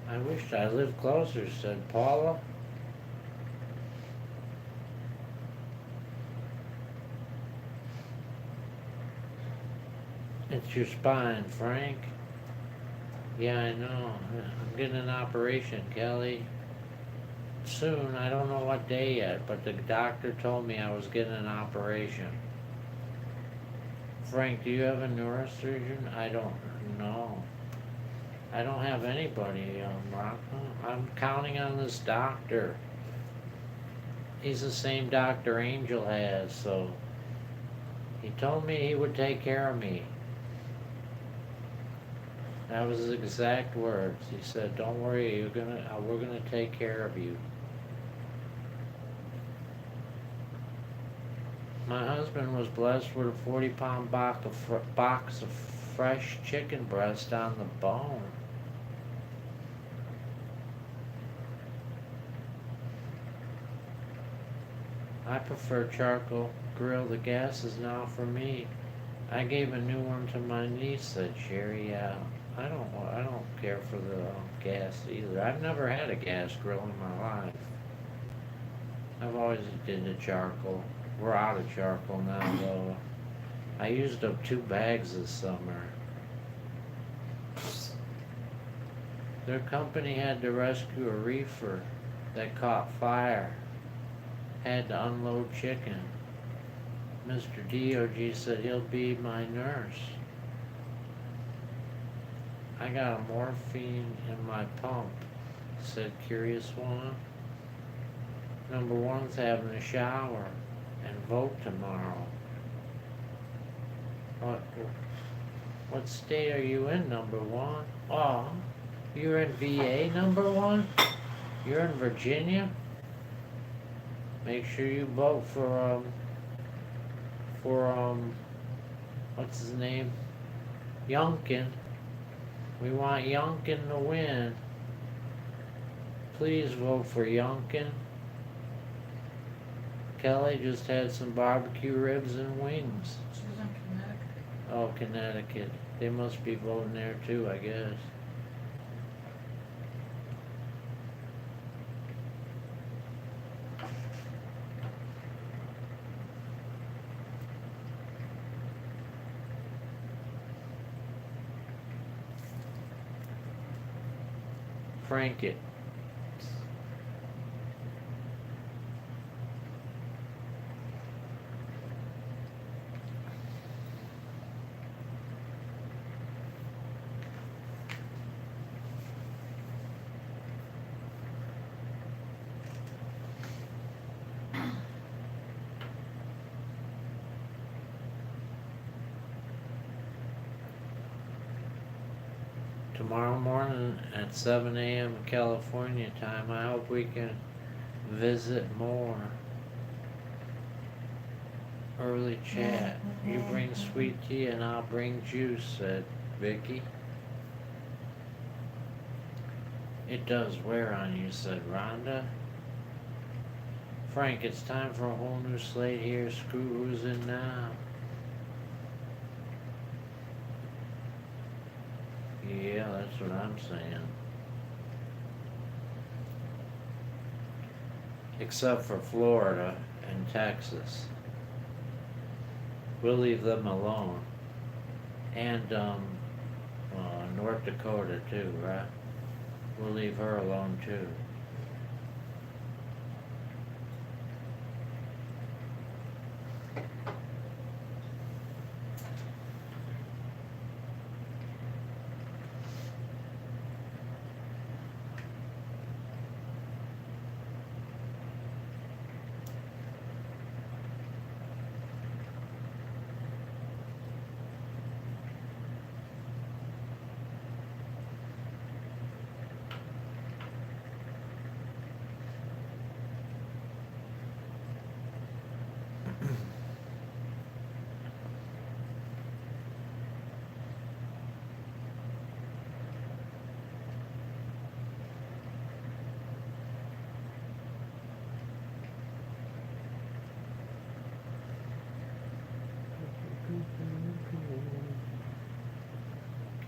S1: I wished I lived closer, said Paula. It's your spine, Frank. Yeah, I know. I'm getting an operation, Kelly. Soon, I don't know what day yet, but the doctor told me I was getting an operation. Frank, do you have a neurosurgeon? I don't know. I don't have anybody, Rocco. I'm counting on this doctor. He's the same Dr. Angel has, so he told me he would take care of me. That was his exact words. He said, "Don't worry, we're gonna take care of you." My husband was blessed with a 40-pound box of fresh chicken breast on the bone. I prefer charcoal grill. The gas is now for me. I gave a new one to my niece, said Sherry. Yeah, I don't care for the gas either. I've never had a gas grill in my life. I've always did the charcoal. We're out of charcoal now, though. I used up 2 bags this summer. Their company had to rescue a reefer that caught fire. Had to unload chicken. Mr. DOG said he'll be my nurse. I got a morphine in my pump, said Curious One. Number 1's having a shower and vote tomorrow. What state are you in, number 1? Oh, you're in VA, number 1? You're in Virginia? Make sure you vote for what's his name? Youngkin. We want Youngkin to win. Please vote for Youngkin. Kelly just had some barbecue ribs and wings.
S2: She's in Connecticut.
S1: Oh, Connecticut. They must be voting there too, I guess. Frank it. Tomorrow morning at 7 a.m. California time, I hope we can visit more. Early chat. You bring sweet tea and I'll bring juice, said Vicky. It does wear on you, said Rhonda. Frank, it's time for a whole new slate here. Screw who's in now. Yeah, that's what I'm saying. Except for Florida and Texas. We'll leave them alone. And North Dakota too, right? We'll leave her alone too.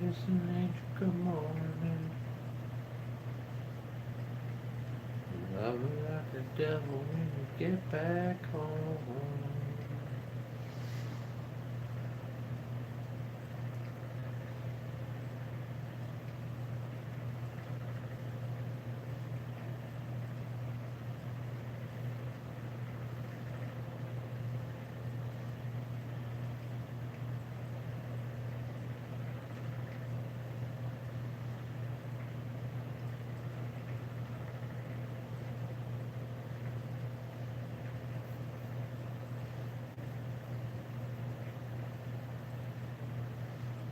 S1: Kissing angel, good morning. Love you like the devil when you get back home.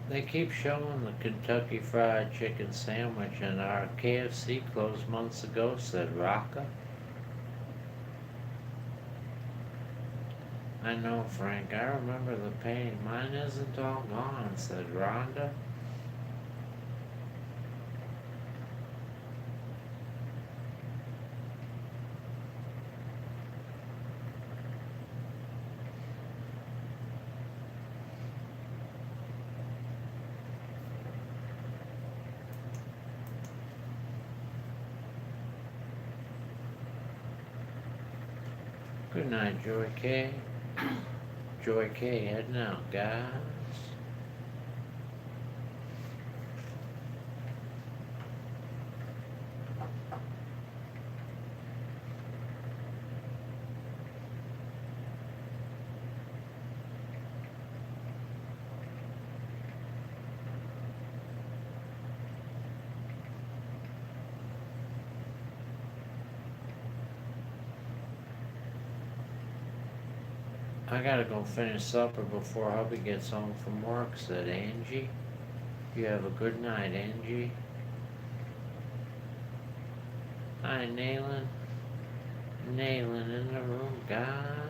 S1: They keep showing the Kentucky Fried Chicken sandwich, and our KFC closed months ago, said Rocca. I know, Frank, I remember the pain. Mine isn't all gone, said Rhonda. Good night, Joy K. Joy K heading out, guys. I gotta go finish supper before hubby gets home from work, said Angie. You have a good night, Angie. Hi, Nayland. Nayland in the room, guys.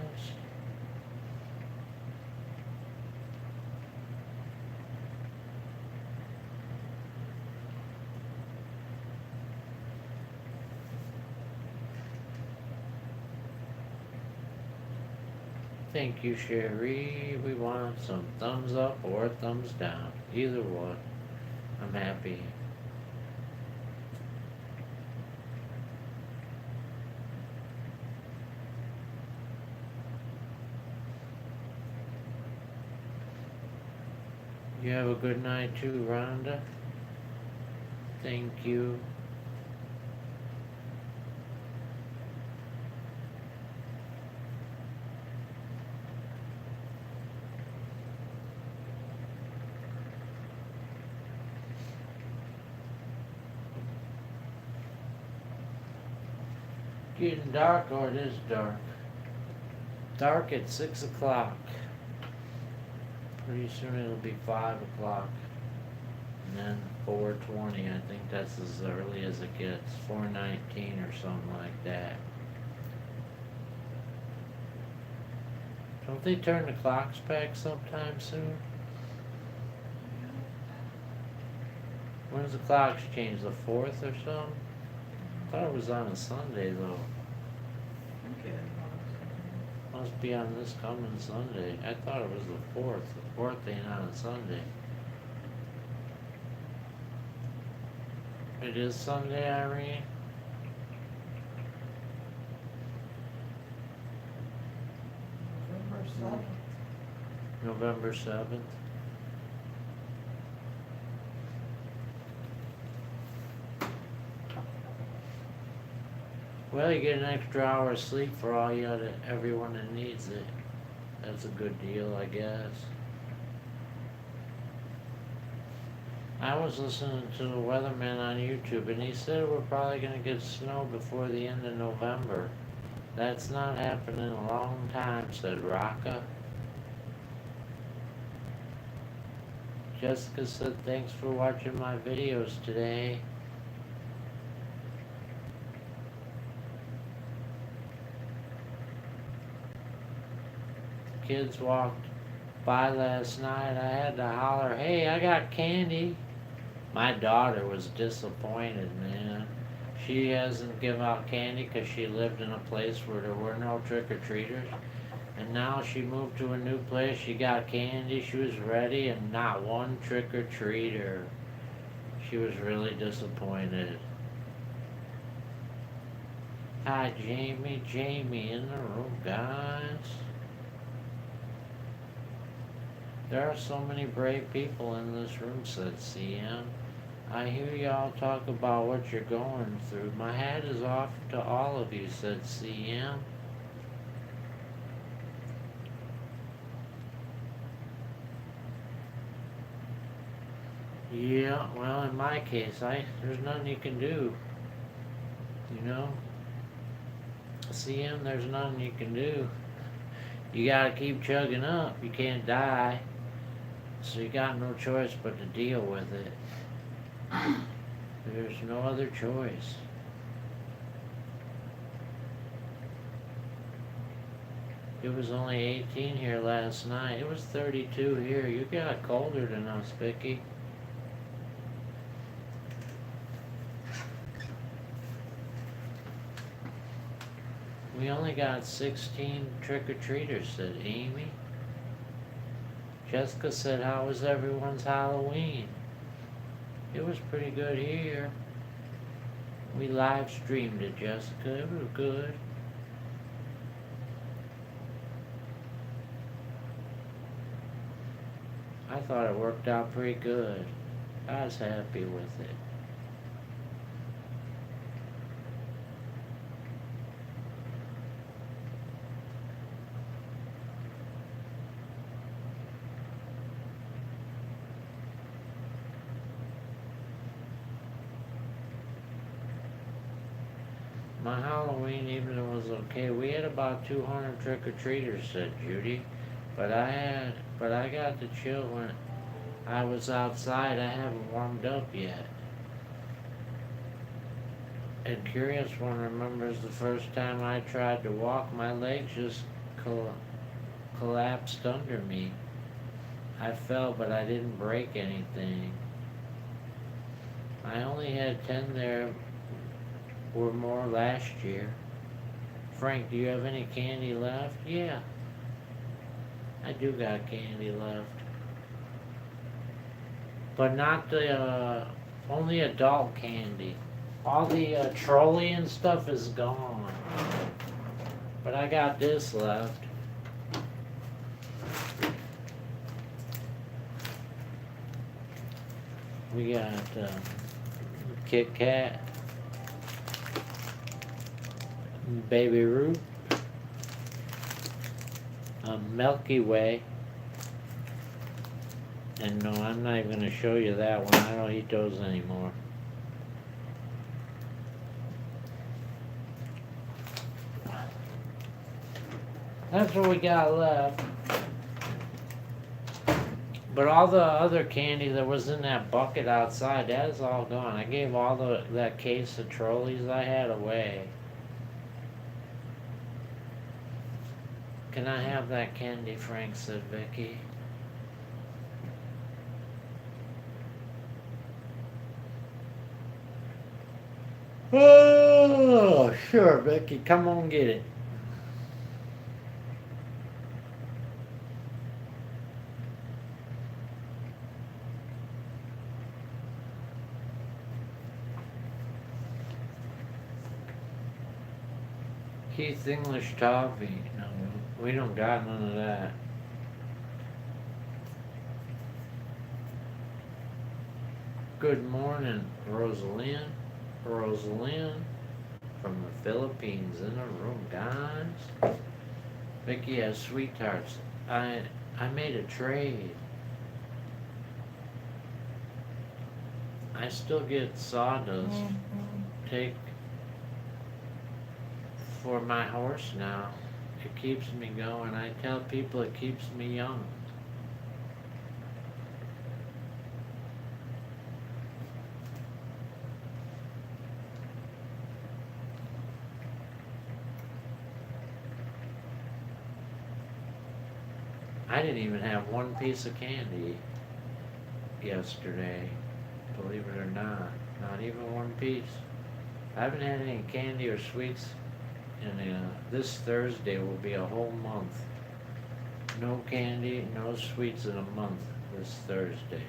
S1: Thank you, Sherry. We want some thumbs up or thumbs down. Either one. I'm happy. You have a good night too, Rhonda. Thank you. Getting dark, or it is dark. Dark at 6 o'clock. Pretty soon it'll be 5 o'clock. And then 4:20, I think that's as early as it gets. 4:19 or something like that. Don't they turn the clocks back sometime soon? When's the clocks change? The 4th or something? I thought it was on a Sunday though.
S2: Okay.
S1: Must be on this coming Sunday. I thought it was the 4th. The 4th ain't on a Sunday. It is Sunday, Irene?
S2: November 7th.
S1: November 7th. Well, you get an extra hour of sleep for all you other, everyone that needs it. That's a good deal, I guess. I was listening to the weatherman on YouTube, and he said we're probably going to get snow before the end of November. That's not happened in a long time, said Raka. Jessica said, thanks for watching my videos today. Kids walked by last night. I had to holler, hey, I got candy. My daughter was disappointed, man. She hasn't given out candy because she lived in a place where there were no trick-or-treaters. And now she moved to a new place. She got candy. She was ready, and not one trick-or-treater. She was really disappointed. Hi, Jamie. Jamie in the room, guys. There are so many brave people in this room, said CM. I hear y'all talk about what you're going through. My hat is off to all of you, said CM. Yeah, well, in my case, there's nothing you can do. You know? CM, there's nothing you can do. You gotta keep chugging up. You can't die. So you got no choice but to deal with it. There's no other choice. It was only 18 here last night. It was 32 here. You got colder than us, Vicky. We only got 16 trick-or-treaters, said Amy. Jessica said, how was everyone's Halloween? It was pretty good here. We live streamed it, Jessica. It was good. I thought it worked out pretty good. I was happy with it. My Halloween evening was okay. We had about 200 trick-or-treaters, said Judy. But I got the chill when I was outside. I haven't warmed up yet. And Curious One remembers the first time I tried to walk, my legs just collapsed under me. I fell, but I didn't break anything. I only had 10 there or more last year. Frank, do you have any candy left? Yeah. I do got candy left. But not the, only adult candy. All the trolley and stuff is gone. But I got this left. We got Kit Kat, Baby Ruth, Milky Way, and no, I'm not even going to show you that one. I don't eat those anymore. That's what we got left. But all the other candy that was in that bucket outside, that is all gone. I gave all that case of trolleys I had away. Can I have that candy, Frank? Said Vicky. Oh, sure, Vicky. Come on, get it. Keith English toffee. No, we don't got none of that. Good morning, Rosalind. Rosalind from the Philippines in the room, guys. Vicky has sweet tarts. I made a trade. I still get sawdust. Take for my horse now. It keeps me going. I tell people it keeps me young. I didn't even have one piece of candy yesterday, believe it or not. Not even one piece. I haven't had any candy or sweets, and this Thursday will be a whole month. No candy, no sweets in a month this Thursday.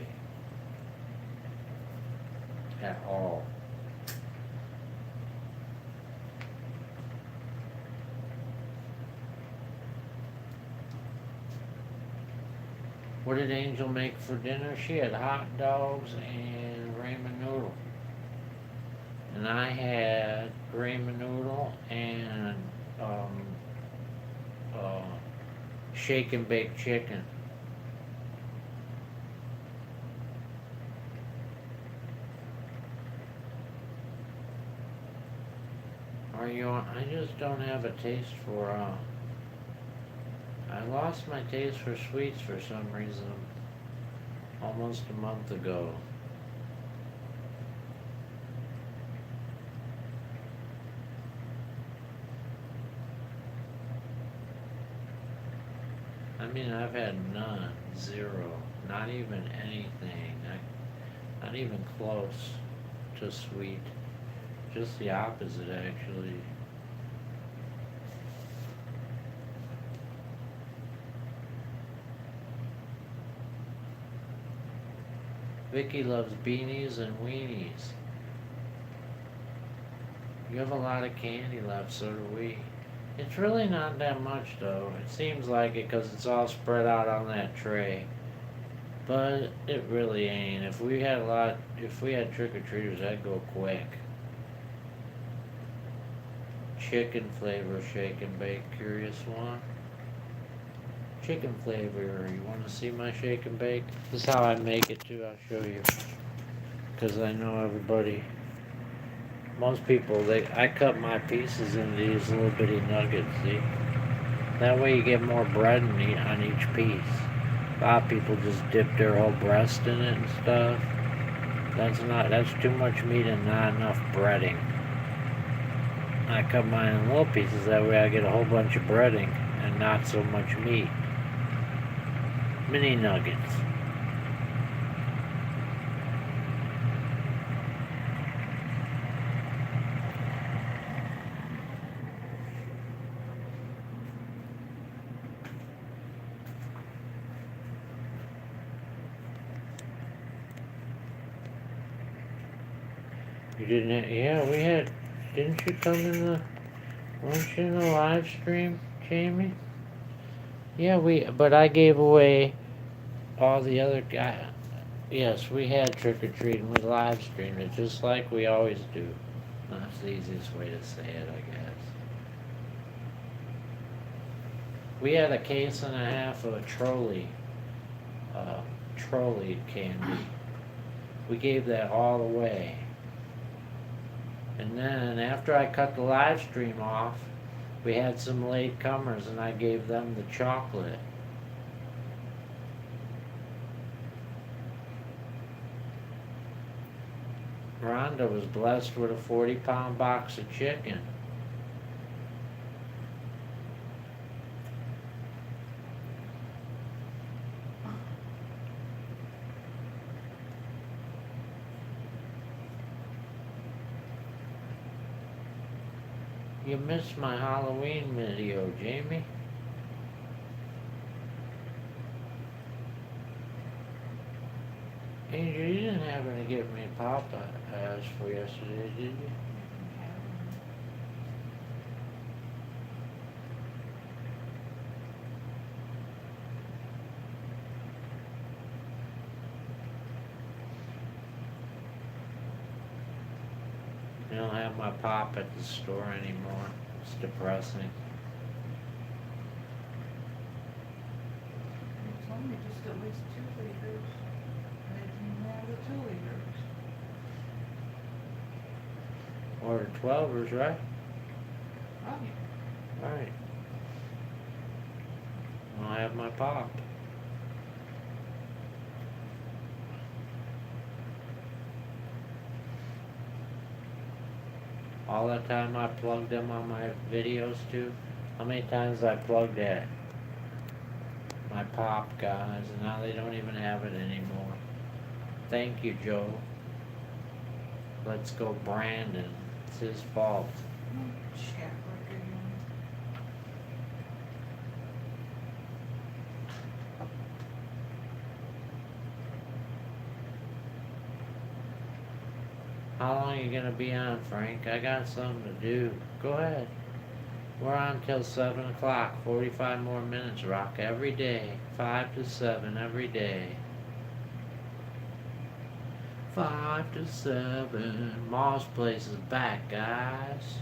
S1: At all. What did Angel make for dinner? She had hot dogs and ramen noodle. And I had ramen noodle and shake and bake chicken. Are you on? I just don't have a taste for I lost my taste for sweets for some reason almost a month ago. I mean, I've had none, zero, not even anything, not even close to sweet. Just the opposite, actually. Vicky loves beanies and weenies. You have a lot of candy left, so do we. It's really not that much, though. It seems like it because it's all spread out on that tray. But it really ain't. If we had trick-or-treaters, that'd go quick. Chicken flavor shake and bake, curious one. Chicken flavor, you want to see my shake and bake? This is how I make it too, I'll show you. Because I know everybody, most people, I cut my pieces into these little bitty nuggets, see? That way you get more bread on each piece. A lot of people just dip their whole breast in it and stuff. That's too much meat and not enough breading. I cut mine in little pieces, that way I get a whole bunch of breading and not so much meat. Mini nuggets. You didn't didn't you come weren't you in the live stream, Jamie? Yeah, but I gave away all the other guys. Yes, we had trick-or-treating, we live streamed it, just like we always do. That's the easiest way to say it, I guess. We had a case and a half of trolley candy. We gave that all away. And then after I cut the live stream off, We had some late comers and I gave them the chocolate. Rhonda was blessed with a 40-pound box of chicken. You missed my Halloween video, Jamie. Angel, you didn't happen to get me Papa asked for yesterday, did you? I don't have my pop at the store anymore. It's depressing.
S2: It's only just at least 2 liters. I didn't even have the 2 liters.
S1: Order 12ers, right?
S2: Oh, yeah.
S1: Right. I'll have my pop. All that time I plugged them on my videos too. How many times I plugged that? My pop, guys, and now they don't even have it anymore. Thank you, Joe. Let's go, Brandon. It's his fault.
S2: Check again.
S1: How long are you gonna be on, Frank? I got something to do. Go ahead. We're on till 7 o'clock. 45 more minutes, Rock. Every day. 5 to 7 every day. 5 to 7. Mom's Place is back, guys.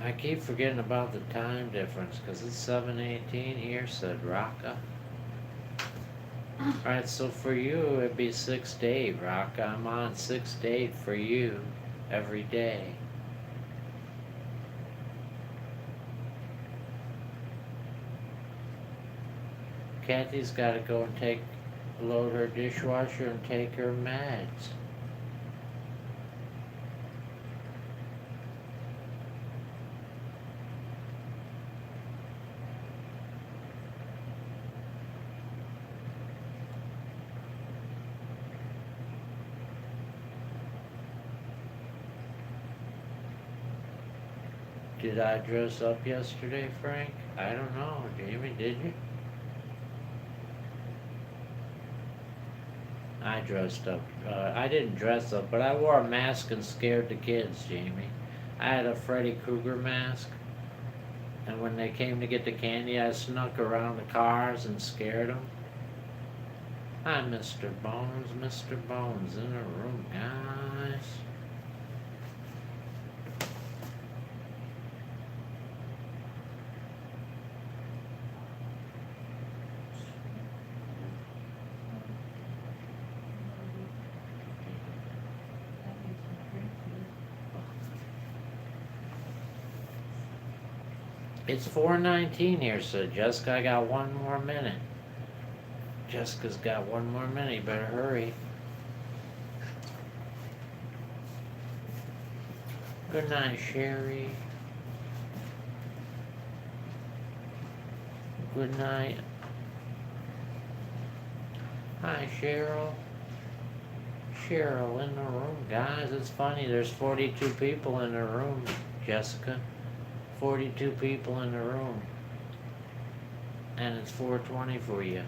S1: I keep forgetting about the time difference because it's 7:18 here, said Rocka. Alright, so for you it'd be 6 to 8, Rocka. I'm on 6 to 8 for you every day. Kathy's gotta go and load her dishwasher and take her meds. Did I dress up yesterday, Frank? I don't know. Jamie, did you? I dressed up. I didn't dress up, but I wore a mask and scared the kids, Jamie. I had a Freddy Krueger mask. And when they came to get the candy, I snuck around the cars and scared them. Hi, Mr. Bones. Mr. Bones in the room, guys. It's 4:19 here, so Jessica, I got 1 more minute. Jessica's got 1 more minute, you better hurry. Good night, Sherry. Good night. Hi, Cheryl. Cheryl in the room. Guys, it's funny, there's 42 people in the room, Jessica. 42 people in the room. And it's 4:20 for you.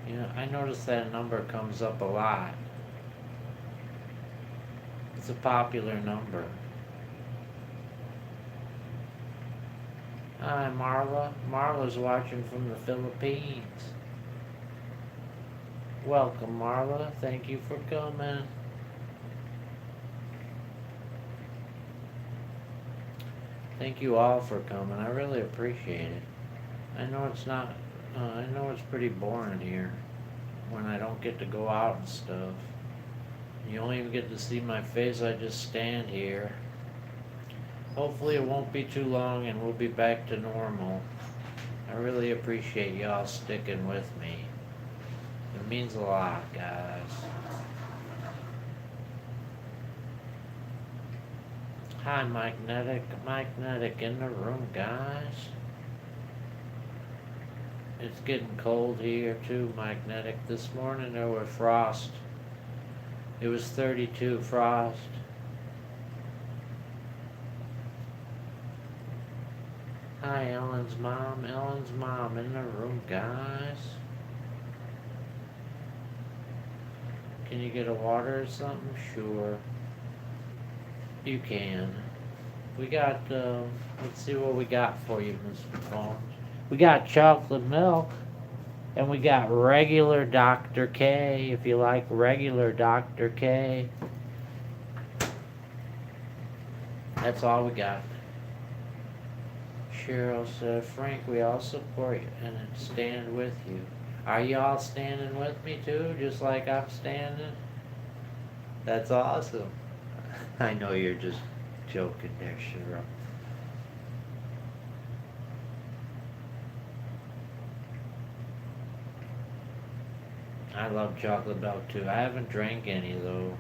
S1: You know, I noticed that number comes up a lot. It's a popular number. Hi, Marla. Marla's watching from the Philippines. Welcome, Marla. Thank you for coming. Thank you all for coming. I really appreciate it. I know it's not, I know it's pretty boring here when I don't get to go out and stuff. You don't even get to see my face, I just stand here. Hopefully it won't be too long and we'll be back to normal. I really appreciate y'all sticking with me. It means a lot, guys. Hi, Magnetic. Magnetic in the room, guys. It's getting cold here too, Magnetic. This morning there was frost. It was 32 frost. Hi, Ellen's mom. Ellen's mom in the room, guys. Can you get a water or something? Sure. You can. We got, let's see what we got for you, Mr. Bones. We got chocolate milk. And we got regular Dr. K, if you like regular Dr. K. That's all we got. Cheryl said, Frank, we all support you and stand with you. Are y'all standing with me too, just like I'm standing? That's awesome. I know you're just joking there, Cheryl. I love chocolate milk too. I haven't drank any though.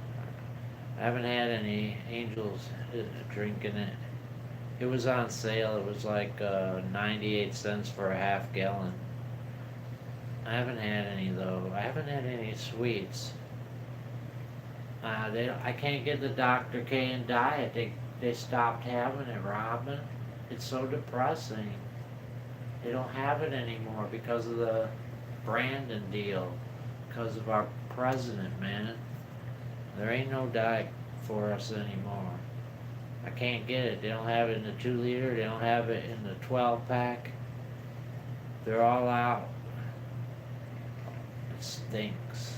S1: I haven't had any Angels drinking it. It was on sale. It was like 98 cents for a half gallon. I haven't had any though. I haven't had any sweets. I can't get the Dr. K and diet. They stopped having it, Robin. It's so depressing. They don't have it anymore because of the Brandon deal. Because of our president, man. There ain't no diet for us anymore. I can't get it. They don't have it in the 2 liter. They don't have it in the 12 pack. They're all out. It stinks.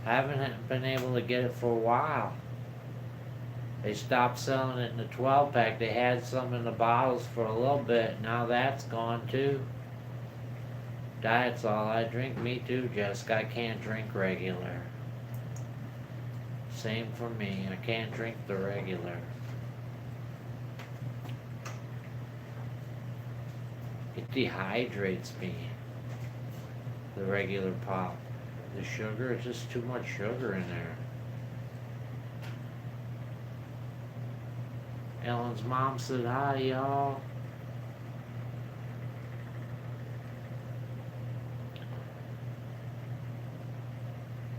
S1: I haven't been able to get it for a while. They stopped selling it in the 12 pack. They had some in the bottles for a little bit. Now that's gone too. Diet's all I drink. Me too, Jessica. I can't drink regular. Same for me. I can't drink the regular. It dehydrates me. The regular pop. The sugar, it's just too much sugar in there. Ellen's mom said hi, y'all.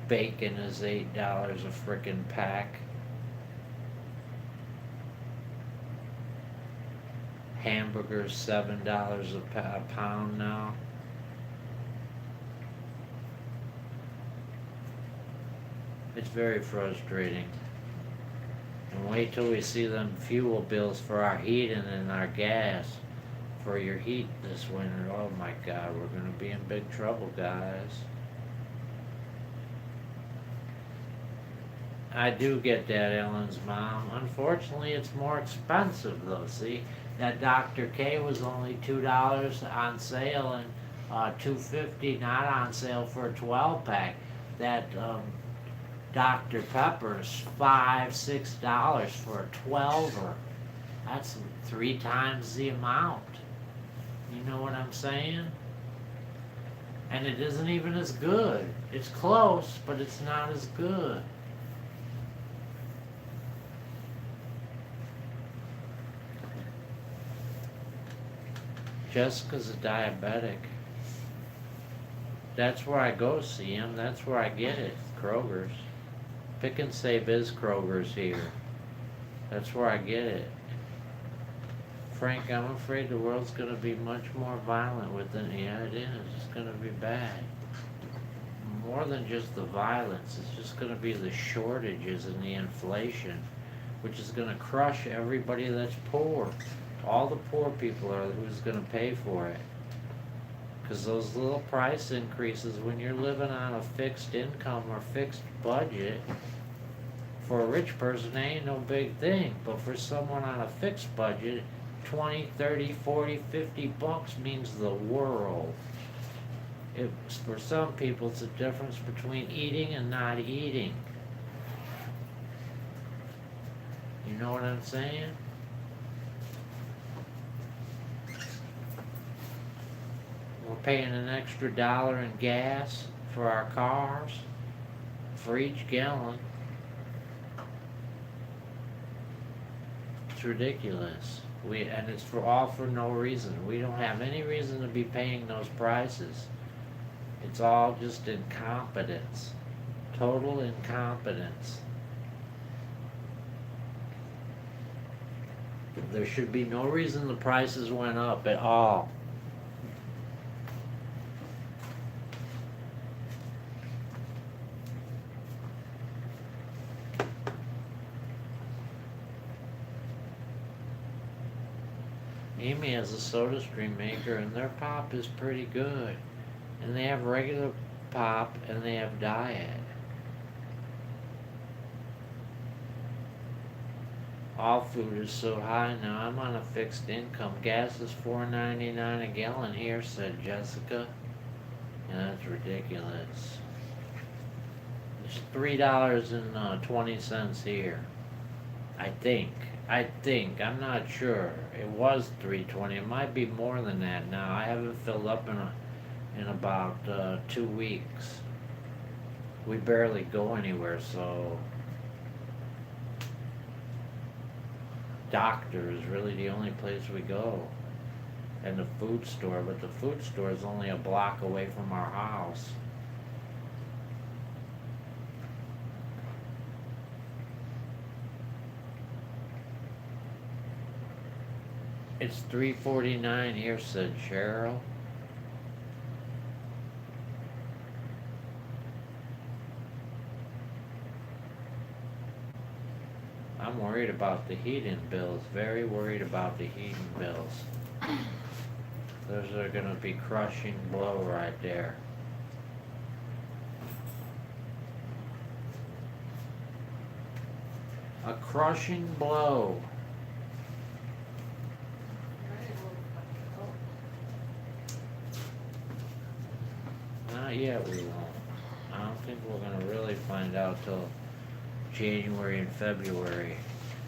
S1: Bacon is $8 a frickin' pack. Hamburgers $7 a pound now. It's very frustrating. And wait till we see them fuel bills for our heating and our gas for your heat this winter. Oh my God, we're gonna be in big trouble, guys. I do get that, Ellen's mom. Unfortunately, it's more expensive though, see? That Dr. K was only $2 on sale and $2.50 not on sale for a 12 pack. That Dr. Pepper's $5, $6 for a 12er. That's 3 times the amount. You know what I'm saying? And it isn't even as good. It's close, but it's not as good. Jessica's a diabetic. That's where I go see him. That's where I get it. Kroger's. Pick and Save is Kroger's here. That's where I get it. Frank, I'm afraid the world's going to be much more violent with it. Yeah, it is. It's going to be bad. more than just the violence. It's just going to be the shortages and the inflation, which is going to crush everybody that's poor. All the poor people are who's going to pay for it. Because those little price increases, when you're living on a fixed income or fixed budget, for a rich person, they ain't no big thing. But for someone on a fixed budget, 20, 30, 40, 50 bucks means the world. For some people, it's the difference between eating and not eating. You know what I'm saying? We're paying an extra $1 in gas for our cars, for each gallon. It's ridiculous. And it's for no reason. We don't have any reason to be paying those prices. It's all just incompetence. Total incompetence. There should be no reason the prices went up at all. Amy has a soda stream maker and their pop is pretty good. And they have regular pop and they have diet. All food is so high now. I'm on a fixed income. Gas is $4.99 a gallon here, said Jessica. Yeah, that's ridiculous. It's $3.20 here. I think. I'm not sure. It was $3.20. It might be more than that now. I haven't filled up in about 2 weeks. We barely go anywhere, so doctor is really the only place we go, and the food store, but the food store is only a block away from our house. It's $3.49 here, said Cheryl. I'm worried about the heating bills, very worried about the heating bills. Those are gonna be crushing blow right there. A crushing blow. Not yet, we won't. I don't think we're gonna really find out till January and February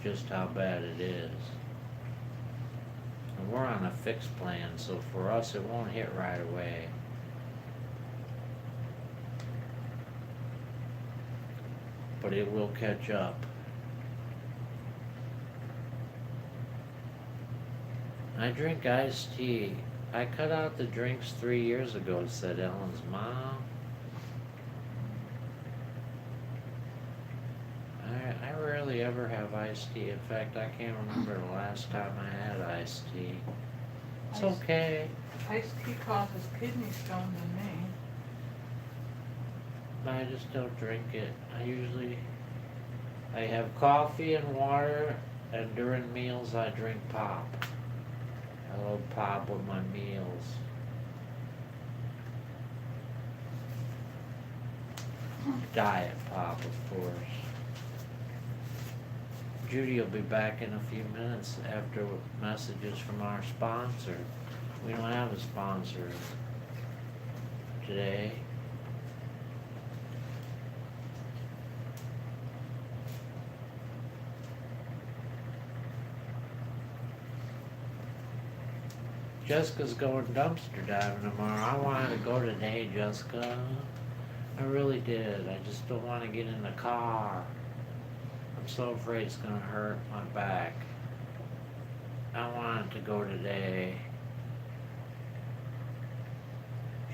S1: just how bad it is. And we're on a fixed plan, so for us it won't hit right away. But it will catch up. I drink iced tea. I cut out the drinks 3 years ago, said Ellen's mom. I rarely ever have iced tea. In fact, I can't remember the last time I had iced tea. It's okay.
S2: Iced tea causes kidney stones in me.
S1: I just don't drink it. I have coffee and water, and during meals I drink pop. I love pop with my meals. Diet pop, of course. Judy will be back in a few minutes after messages from our sponsor. We don't have a sponsor today. Jessica's going dumpster diving tomorrow. I wanted to go today, Jessica. I really did. I just don't want to get in the car. I'm so afraid it's gonna hurt my back. I wanted to go today.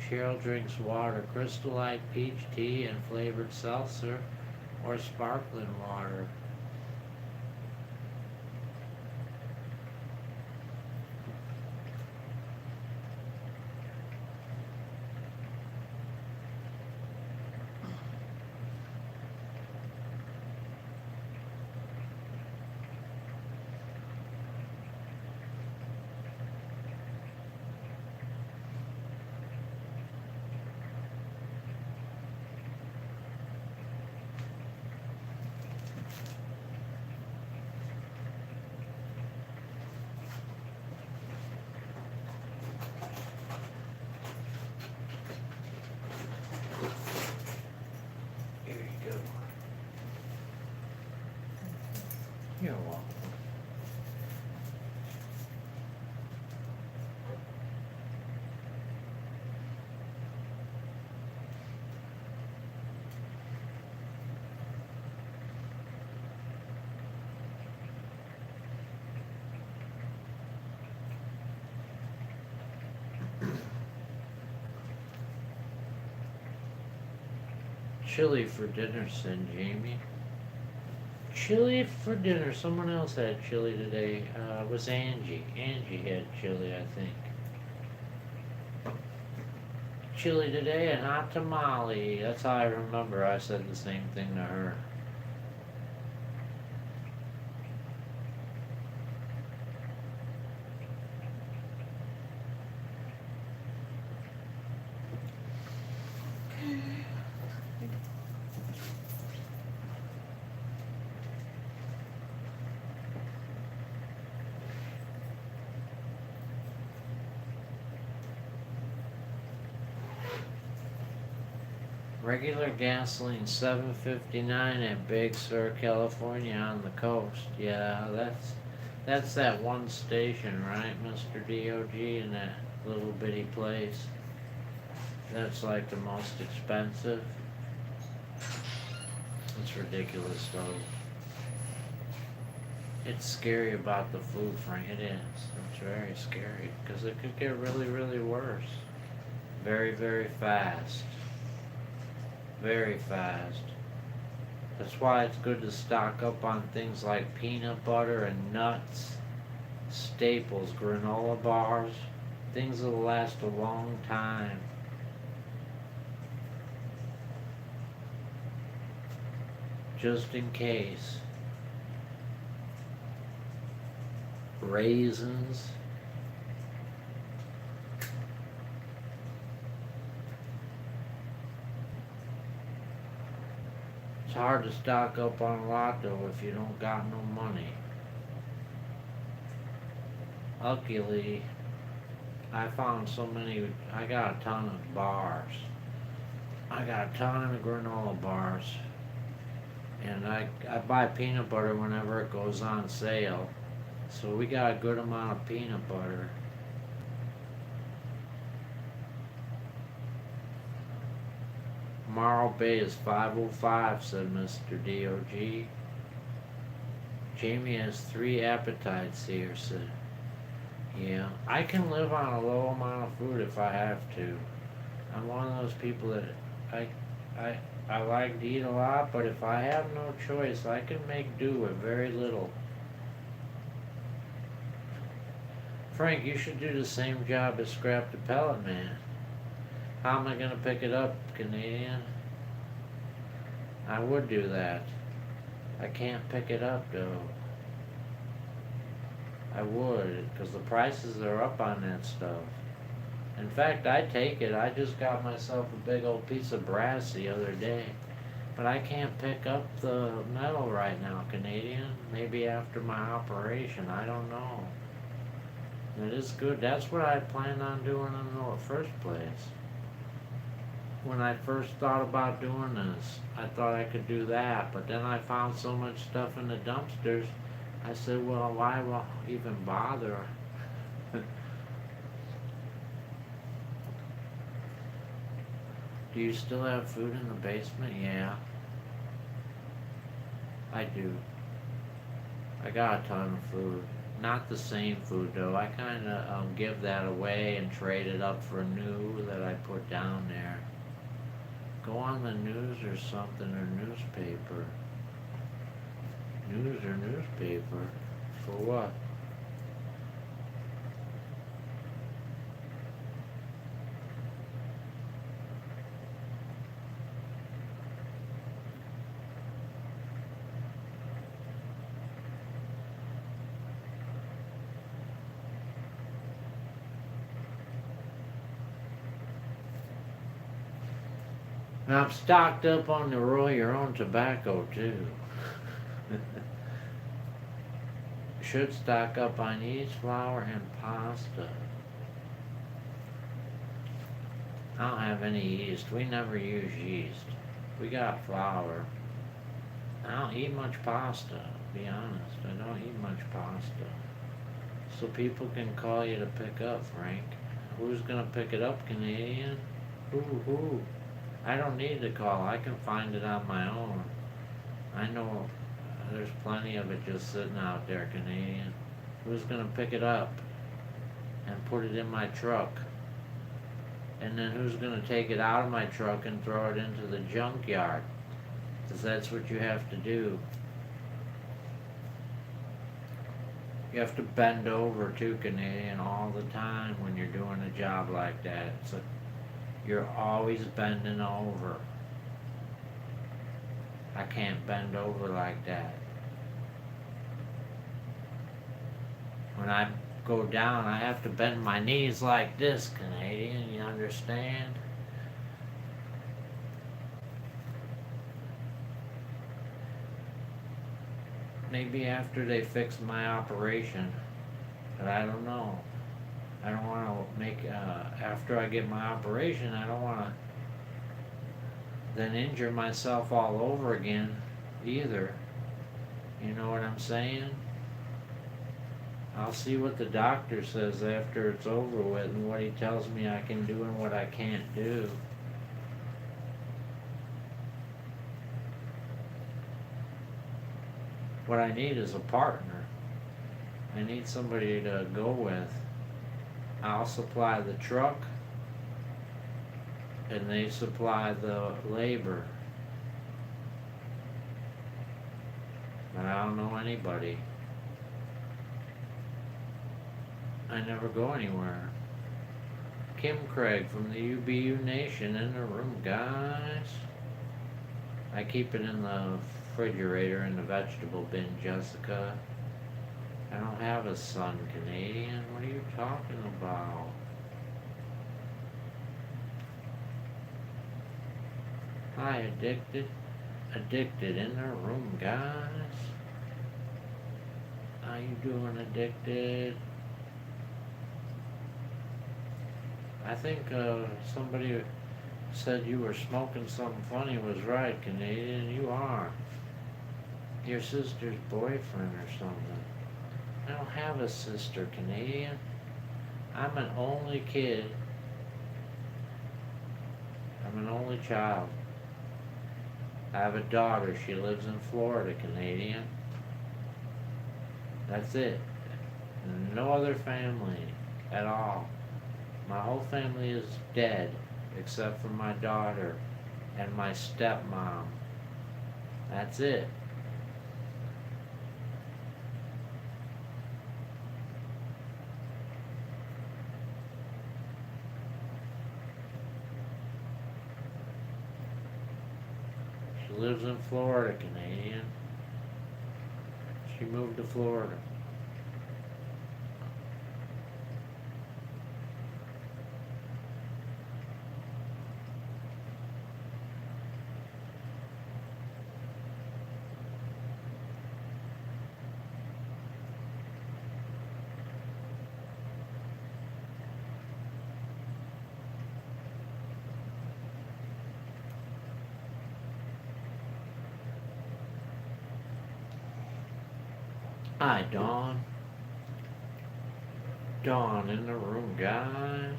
S1: Cheryl drinks water, Crystal Light peach tea and flavored seltzer, or sparkling water. You're welcome. Chili for dinner, said Jamie. Chili for dinner. Someone else had chili today. It was Angie. Angie had chili, I think. Chili today and hot tamale. That's how I remember. I said the same thing to her. Regular gasoline $7.59 at Big Sur, California on the coast. Yeah, that's that one station, right, Mr. DOG, in that little bitty place. That's like the most expensive. It's ridiculous though. It's scary about the food, Frank. It is. It's very scary because it could get really, really worse. Very, very fast. Very fast. That's why it's good to stock up on things like peanut butter and nuts, staples, granola bars, things that'll last a long time. Just in case. Raisins. It's hard to stock up on a lot though if you don't got no money. Luckily, I found so many, I got a ton of bars. I got a ton of granola bars. And I buy peanut butter whenever it goes on sale. So we got a good amount of peanut butter. Morro Bay is 505, said Mr. DOG. Jamie has 3 appetites here, said. Yeah, I can live on a low amount of food if I have to. I'm one of those people that I like to eat a lot, but if I have no choice, I can make do with very little. Frank, you should do the same job as Scrap the Pellet Man. How am I going to pick it up, Canadian? I would do that. I can't pick it up, though. I would, because the prices are up on that stuff. In fact, I take it. I just got myself a big old piece of brass the other day. But I can't pick up the metal right now, Canadian. Maybe after my operation. I don't know. It is good. That's what I planned on doing in the first place. When I first thought about doing this, I thought I could do that. But then I found so much stuff in the dumpsters. I said, well, why even bother? Do you still have food in the basement? Yeah. I do. I got a ton of food. Not the same food though. I kinda give that away and trade it up for new that I put down there. Go on the news or something, or newspaper. News or newspaper? For what? And I'm stocked up on the roll your own tobacco too. Should stock up on yeast, flour, and pasta. I don't have any yeast. We never use yeast. We got flour. I don't eat much pasta. be honest. I don't eat much pasta. So people can call you to pick up, Frank. Who's gonna pick it up, Canadian? Who? I don't need to call. I can find it on my own. I know there's plenty of it just sitting out there, Canadian. Who's gonna pick it up and put it in my truck? And then who's gonna take it out of my truck and throw it into the junkyard? 'Cause that's what you have to do. You have to bend over too, Canadian, all the time when you're doing a job like that. So you're always bending over. I can't bend over like that. When I go down, I have to bend my knees like this, Canadian, you understand? Maybe after they fix my operation, but I don't know. I don't want to make, after I get my operation, I don't want to then injure myself all over again either. You know what I'm saying? I'll see what the doctor says after it's over with and what he tells me I can do and what I can't do. What I need is a partner. I need somebody to go with. I'll supply the truck and they supply the labor. But I don't know anybody. I never go anywhere. Kim Craig from the UBU Nation in the room, guys. I keep it in the refrigerator in the vegetable bin, Jessica. I don't have a son, Canadian. What are you talking about? Hi, Addicted. Addicted in the room, guys. How you doing, Addicted? I think somebody said you were smoking something funny was right, Canadian. You are. Your sister's boyfriend or something. I don't have a sister, Canadian. I'm an only kid. I'm an only child. I have a daughter. She lives in Florida, Canadian. That's it. No other family at all. My whole family is dead, except for my daughter and my stepmom. That's it. She lives in Florida, Canadian. She moved to Florida. Hi, Dawn. Dawn in the room, guys.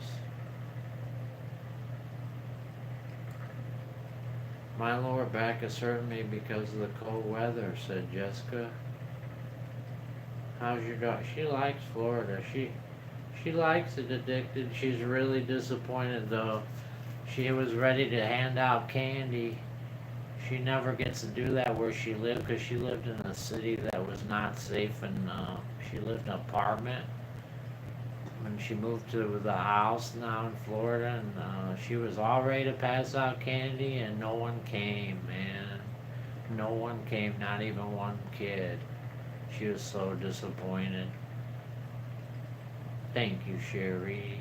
S1: My lower back is hurting me because of the cold weather, said Jessica. How's your dog? She likes Florida. She likes it, Addicted. She's really disappointed though. She was ready to hand out candy. She never gets to do that where she lived because she lived in a city that was not safe, and she lived in an apartment. When she moved to the house now in Florida, and she was all ready to pass out candy, and no one came, man. No one came, not even one kid. She was so disappointed. Thank you, Sherry.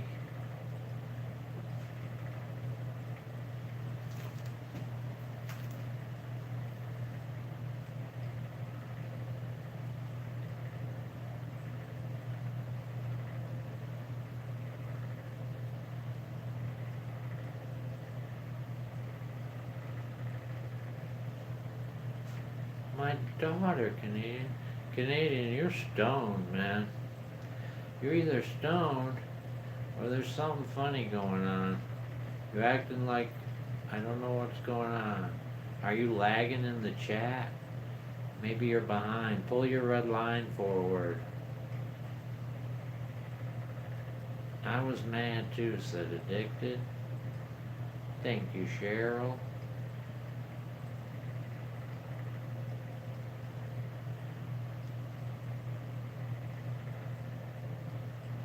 S1: My daughter, Canadian. Canadian, you're stoned, man. You're either stoned or there's something funny going on. You're acting like I don't know what's going on. Are you lagging in the chat? Maybe you're behind. Pull your red line forward. I was mad too, said Addicted. Thank you, Cheryl.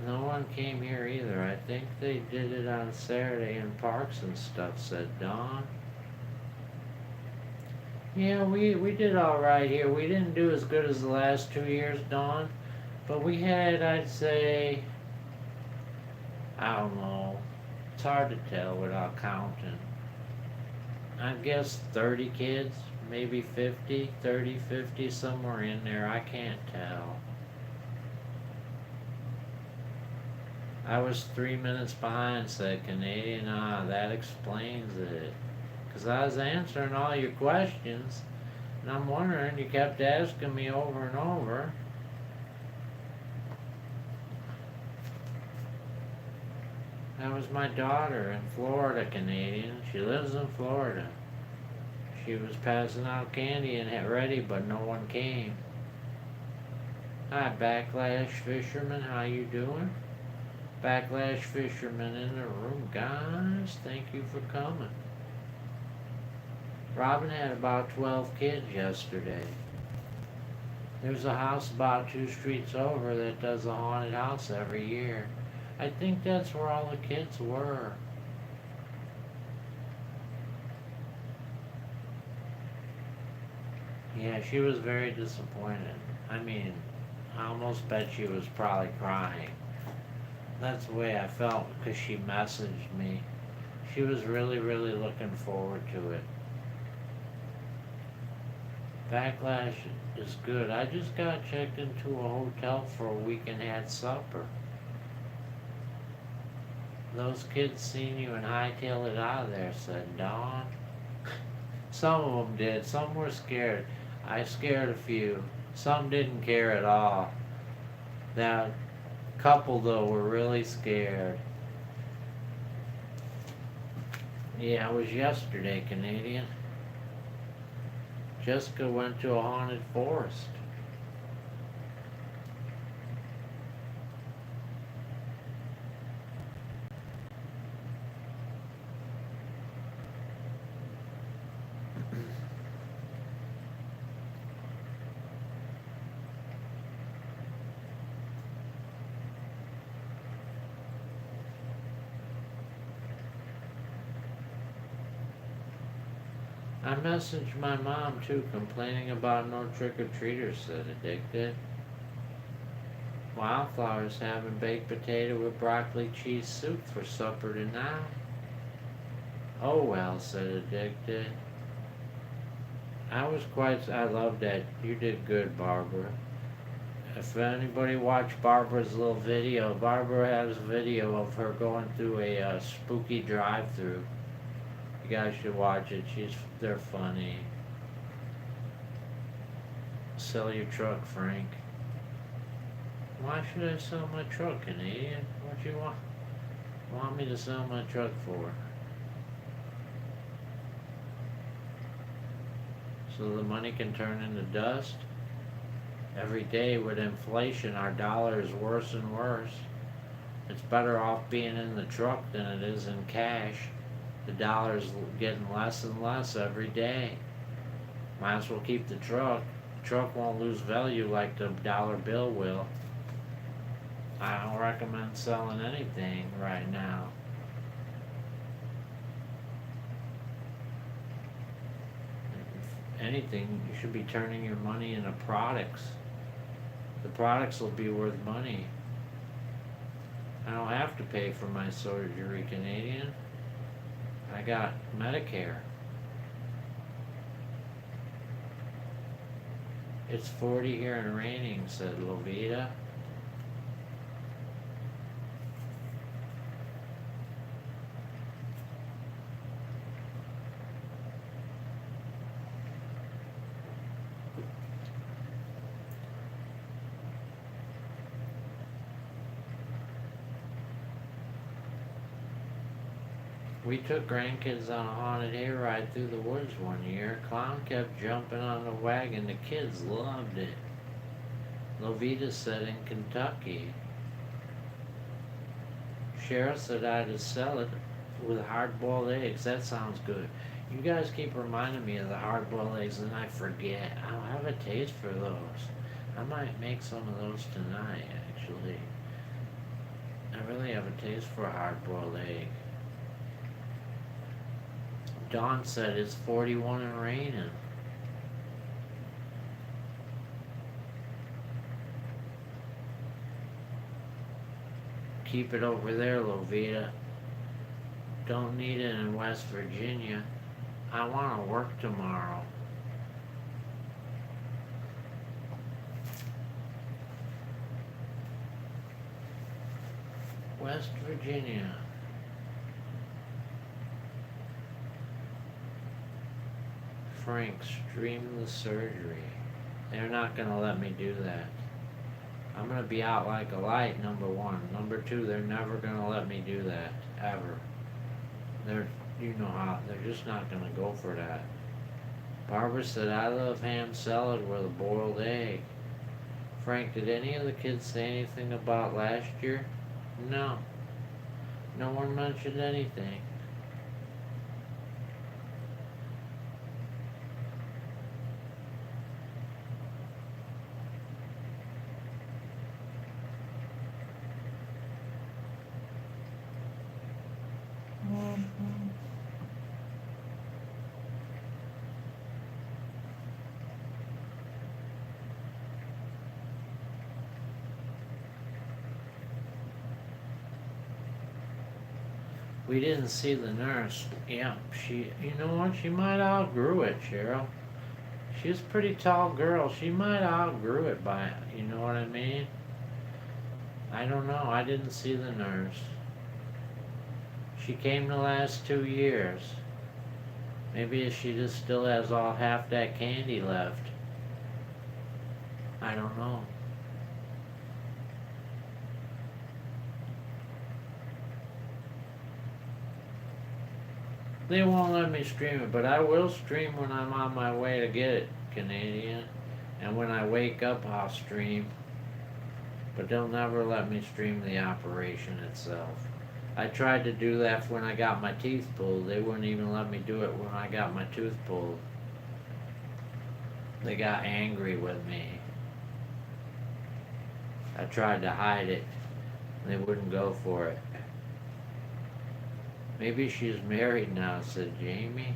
S1: No one came here either. I think they did it on Saturday in parks and stuff, said Dawn. Yeah, we did alright here. We didn't do as good as the last 2 years, Dawn. But we had, I'd say, I don't know. It's hard to tell without counting. I guess 30 kids, maybe 50, 30, 50, somewhere in there. I can't tell. I was 3 minutes behind, said Canadian. Ah, that explains it. 'Cause I was answering all your questions, and I'm wondering, you kept asking me over and over. That was my daughter in Florida, Canadian. She lives in Florida. She was passing out candy and had ready, but no one came. Hi, Backlash Fisherman. How you doing? Backlash Fisherman in the room. Guys, thank you for coming. Robin had about 12 kids yesterday. There's a house about 2 streets over that does a haunted house every year. I think that's where all the kids were. Yeah, she was very disappointed. I mean, I almost bet she was probably crying. That's the way I felt because she messaged me. She was really, really looking forward to it. Backlash is good. I just got checked into a hotel for a week and had supper. Those kids seen you and hightailed it out of there, said Dawn. Some of them did. Some were scared. I scared a few. Some didn't care at all. That couple, though, were really scared. Yeah, it was yesterday, Canadian. Jessica went to a haunted forest. I messaged my mom too, complaining about no trick-or-treaters, said Addicted. Wildflower's having baked potato with broccoli cheese soup for supper tonight. Oh well, said Addicted. I loved that. You did good, Barbara. If anybody watched Barbara's little video, Barbara has a video of her going through a spooky drive-through. You guys should watch it. They're funny. Sell your truck, Frank. Why should I sell my truck, Canadian? What you want me to sell my truck for? So the money can turn into dust? Every day with inflation, our dollar is worse and worse. It's better off being in the truck than it is in cash. The dollar's getting less and less every day. Might as well keep the truck. The truck won't lose value like the dollar bill will. I don't recommend selling anything right now. If anything, you should be turning your money into products. The products will be worth money. I don't have to pay for my surgery, Canadian. I got Medicare. It's 40 here and raining, said Lovita. We took grandkids on a haunted hayride through the woods one year. Clown kept jumping on the wagon. The kids loved it. Lovita said in Kentucky. Cheryl said I'd sell it with hard-boiled eggs. That sounds good. You guys keep reminding me of the hard-boiled eggs and I forget. I have a taste for those. I might make some of those tonight, actually. I really have a taste for a hard-boiled egg. Dawn said it's 41 and raining. Keep it over there, Lovita. Don't need it in West Virginia. I want to work tomorrow. West Virginia. Frank, stream the surgery. They're not going to let me do that. I'm going to be out like a light, number one. Number two, they're never going to let me do that, ever. You know how, they're just not going to go for that. Barbara said, I love ham salad with a boiled egg. Frank, did any of the kids say anything about last year? No. No one mentioned anything. We didn't see the nurse. Yeah, you know what? She might outgrew it, Cheryl. She's a pretty tall girl. She might outgrew it by, you know what I mean? I don't know. I didn't see the nurse. She came the last 2 years. Maybe she just still has all half that candy left. I don't know. They won't let me stream it, but I will stream when I'm on my way to get it, Canadian. And when I wake up, I'll stream. But they'll never let me stream the operation itself. I tried to do that when I got my teeth pulled. They wouldn't even let me do it when I got my tooth pulled. They got angry with me. I tried to hide it. They wouldn't go for it. Maybe she's married now, said Jamie.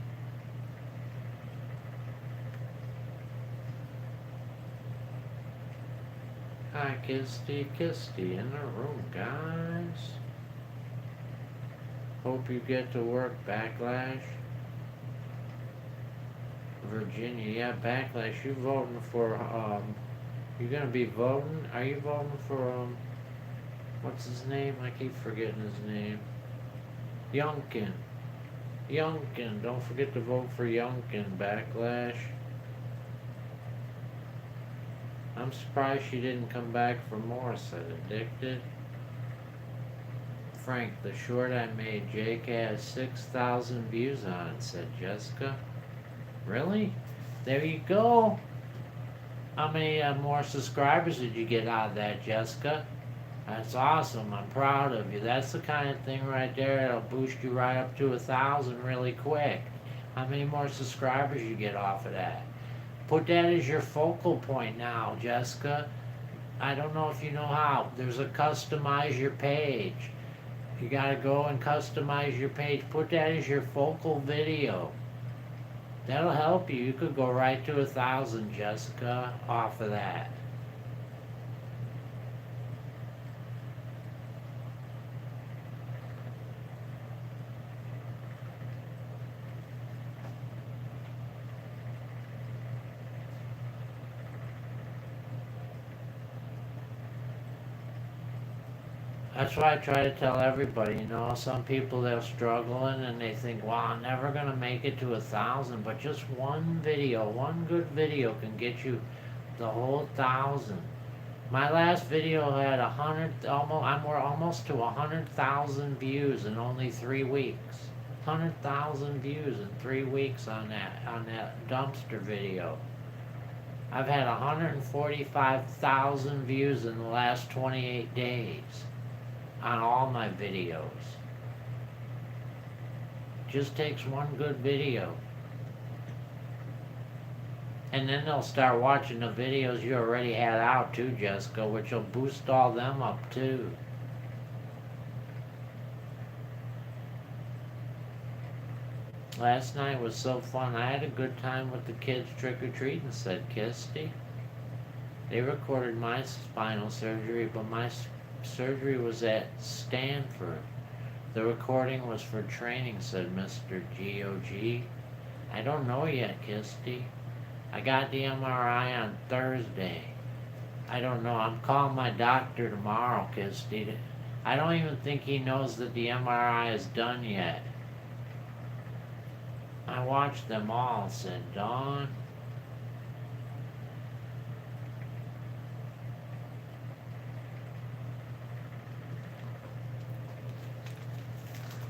S1: Hi, Kisty in the room, guys. Hope you get to work, Backlash. Virginia, yeah, Backlash, you voting for, you gonna be voting? Are you voting for, what's his name? I keep forgetting his name. Youngkin. Don't forget to vote for Youngkin, Backlash. I'm surprised she didn't come back for more, said Addicted. Frank, the short I made, Jake has 6,000 views on it, said Jessica. Really? There you go. How many more subscribers did you get out of that, Jessica? That's awesome. I'm proud of you. That's the kind of thing right there that'll boost you right up to 1,000 really quick. How many more subscribers you get off of that? Put that as your focal point now, Jessica. I don't know if you know how. There's a customize your page. You gotta go and customize your page. Put that as your focal video. That'll help you. You could go right to 1,000, Jessica, off of that. That's why I try to tell everybody, you know, some people they're struggling and they think, well, I'm never gonna make it to 1,000, but just one video, one good video can get you the whole 1,000. My last video had almost to 100,000 views in only 3 weeks. 500,000 views in 3 weeks on that dumpster video. I've had 145,000 views in the last 28 days on all my videos. Just takes one good video. And then they'll start watching the videos you already had out too, Jessica, which will boost all them up too. Last night was so fun. I had a good time with the kids trick-or-treating, said Kisty. They recorded my spinal surgery, but my surgery was at Stanford. The recording was for training, said Mr. GOG. I don't know yet, Kisty. I got the MRI on Thursday. I don't know. I'm calling my doctor tomorrow, Kisty. I don't even think he knows that the MRI is done yet. I watched them all, said Dawn.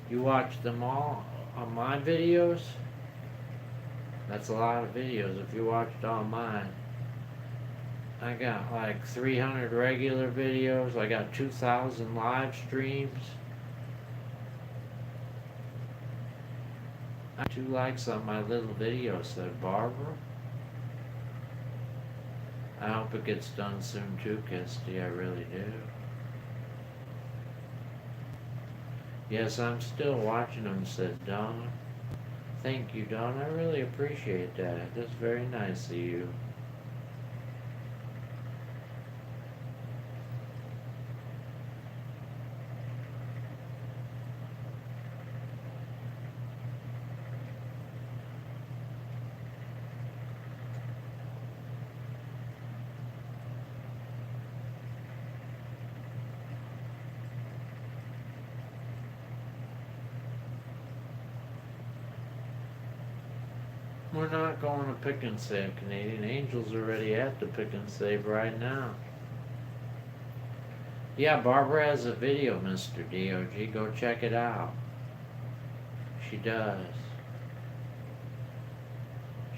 S1: You watched them all on my videos? That's a lot of videos if you watched all mine. I got like 300 regular videos. I got 2,000 live streams. 2 likes on my little video, said Barbara. I hope it gets done soon too, Kisty. I really do. Yes, I'm still watching them, said Dawn. Thank you, Dawn. I really appreciate that. That's very nice of you. We're not going to Pick and Save, Canadian. Angel's already at the Pick and Save right now. Yeah, Barbara has a video, Mr. DOG. Go check it out. She does.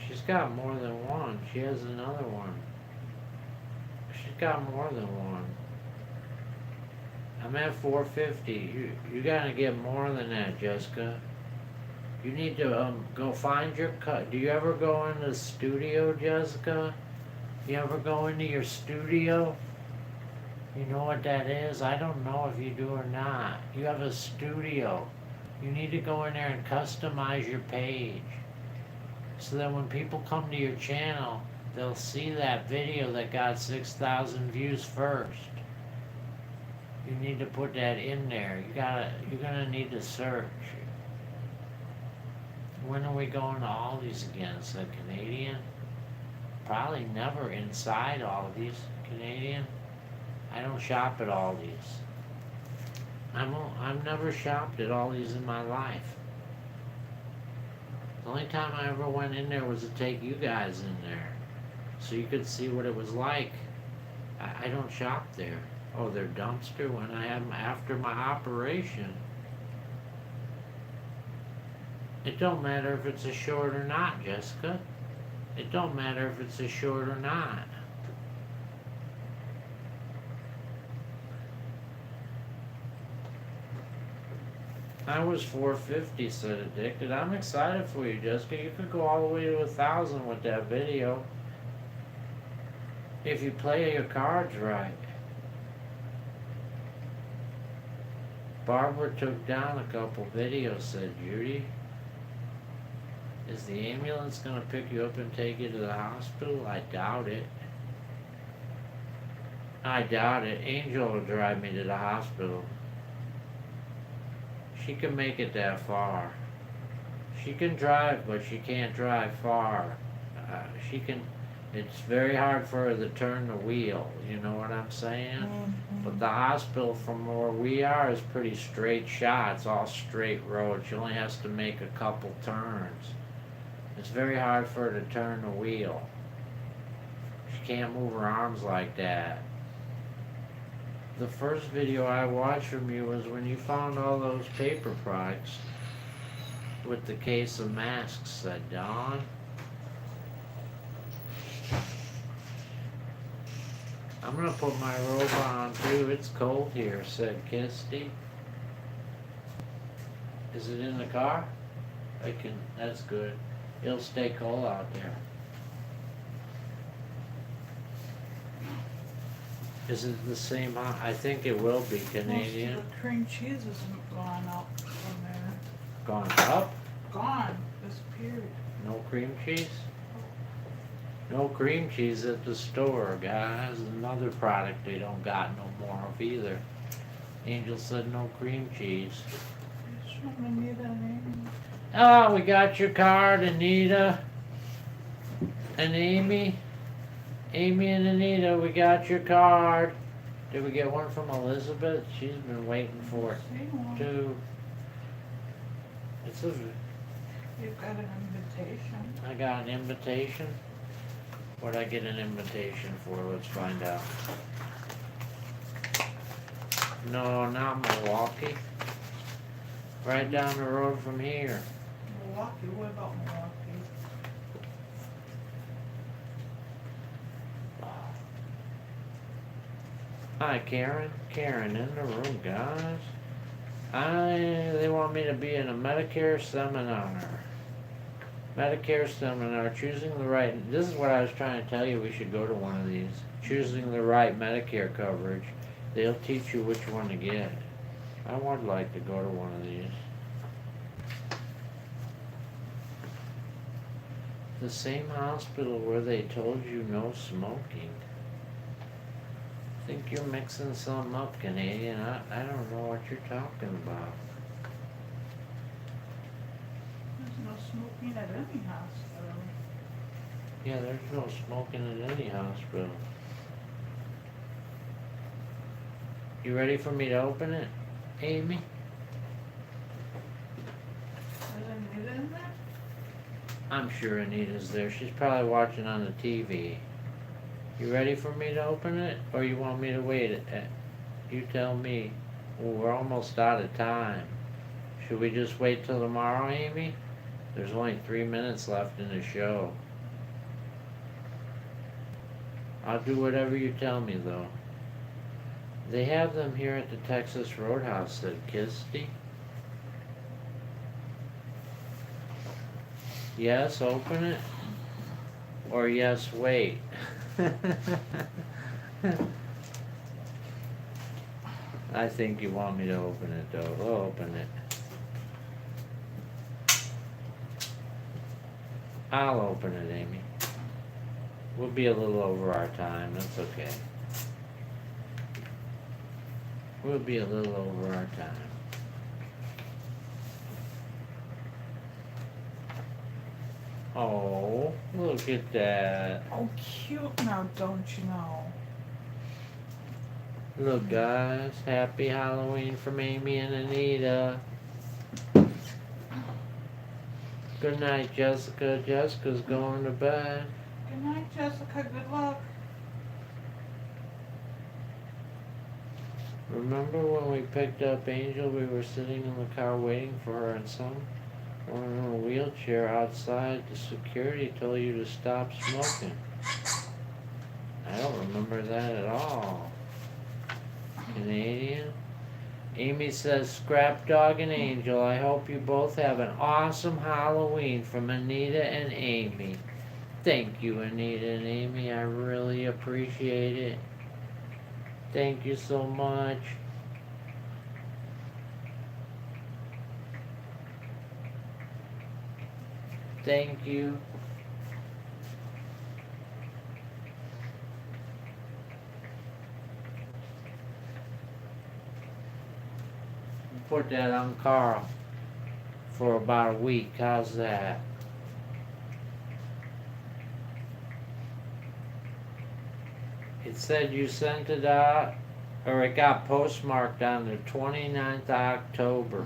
S1: She's got more than one. She has another one. She's got more than one. I'm at 450. You gotta get more than that, Jessica. You need to go find your cut. Do you ever go in the studio, Jessica? You ever go into your studio? You know what that is? I don't know if you do or not. You have a studio. You need to go in there and customize your page. So that when people come to your channel, they'll see that video that got 6,000 views first. You need to put that in there. You're gonna need to search. When are we going to Aldi's again, said Canadian? Probably never inside Aldi's, Canadian. I don't shop at Aldi's. I've never shopped at Aldi's in my life. The only time I ever went in there was to take you guys in there, so you could see what it was like. I don't shop there. Oh, their dumpster when I had after my operation. It don't matter if it's a short or not, Jessica. It don't matter if it's a short or not. I was 450, said Addicted. I'm excited for you, Jessica. You could go all the way to 1,000 with that video. If you play your cards right. Barbara took down a couple videos, said Judy. Is the ambulance gonna pick you up and take you to the hospital? I doubt it. I doubt it. Angel will drive me to the hospital. She can make it that far. She can drive, but she can't drive far. She can. It's very hard for her to turn the wheel. You know what I'm saying?
S2: Mm-hmm.
S1: But the hospital from where we are is pretty straight shot. It's all straight road. She only has to make a couple turns. It's very hard for her to turn the wheel. She can't move her arms like that. The first video I watched from you was when you found all those paper products. with the case of masks, said Dawn. I'm gonna put my robe on too. It's cold here, said Kisty. Is it in the car? That's good. It'll stay cold out there. Is it the same? I think it will be Canadian.
S2: Most of the cream cheese has gone up from there.
S1: Gone up?
S2: Gone, disappeared.
S1: No cream cheese? No cream cheese at the store, guys. Another product they don't got no more of either. Angel said no cream cheese. Oh, we got your card, Anita and Amy. Amy and Anita, we got your card. Did we get one from Elizabeth? She's been waiting for it too. It's a,
S2: You've got an invitation.
S1: I got an invitation. What'd I get an invitation for? Let's find out. No, not Milwaukee. Right down the road from here.
S2: Milwaukee, what about Milwaukee?
S1: Hi, Karen. Karen in the room, guys. They want me to be in a Medicare seminar. Medicare seminar, choosing the right. This is what I was trying to tell you. We should go to one of these. Choosing the right Medicare coverage. They'll teach you which one to get. I would like to go to one of these. The same hospital where they told you no smoking. I think you're mixing something up, Canadian. I don't know what you're talking about.
S2: There's no smoking at any hospital.
S1: Yeah, there's no smoking at any hospital. You ready for me to open it, Amy?
S2: Is Anita in there?
S1: I'm sure Anita's there. She's probably watching on the TV. You ready for me to open it? Or you want me to wait? You tell me. Well, we're almost out of time. Should we just wait till tomorrow, Amy? There's only 3 minutes left in the show. I'll do whatever you tell me, though. They have them here at the Texas Roadhouse, said Kisty. Yes, open it. Or yes, wait. I think you want me to open it, though. We'll open it. I'll open it, Amy. We'll be a little over our time. That's okay. We'll be a little over our time. Oh, look at that.
S2: Oh, cute now, don't you know?
S1: Look, guys. Happy Halloween from Amy and Anita. Good night, Jessica. Jessica's going to bed.
S2: Good night, Jessica. Good luck.
S1: Remember when we picked up Angel, we were sitting in the car waiting for her and someone in a wheelchair outside. The security told you to stop smoking. I don't remember that at all. Canadian? Amy says, Scrap Dog and Angel, I hope you both have an awesome Halloween from Anita and Amy. Thank you, Anita and Amy. I really appreciate it. Thank you so much. Thank you. Put that on Carl for about a week. How's that? It said you sent it out, or it got postmarked on the 29th of October.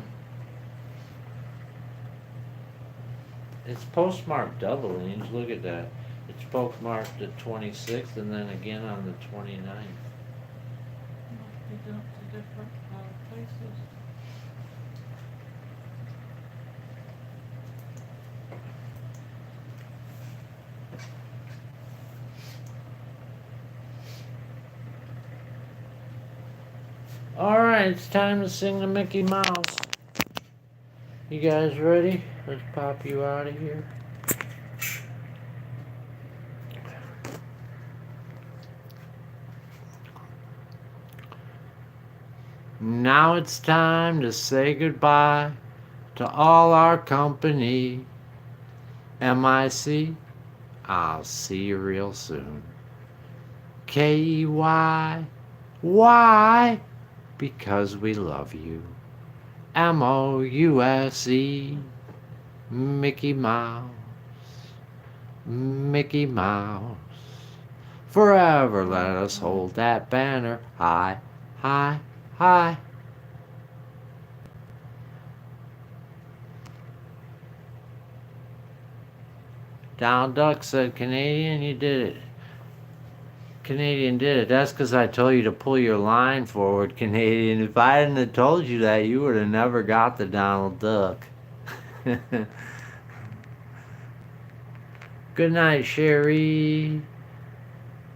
S1: It's postmarked double, Ange. Look at that. It's postmarked the 26th and then again on the 29th.
S2: They go to different places.
S1: Alright, it's time to sing the Mickey Mouse. You guys ready? Let's pop you out of here. Now it's time to say goodbye to all our company. MIC, I'll see you real soon. KEY, why? Because we love you. MOUSE, Mickey Mouse, Mickey Mouse. Forever let us hold that banner high, high, high. Donald Duck said, Canadian, you did it. Canadian did it. That's because I told you to pull your line forward, Canadian. If I hadn't have told you that, you would have never got the Donald Duck. Good night, Sherry.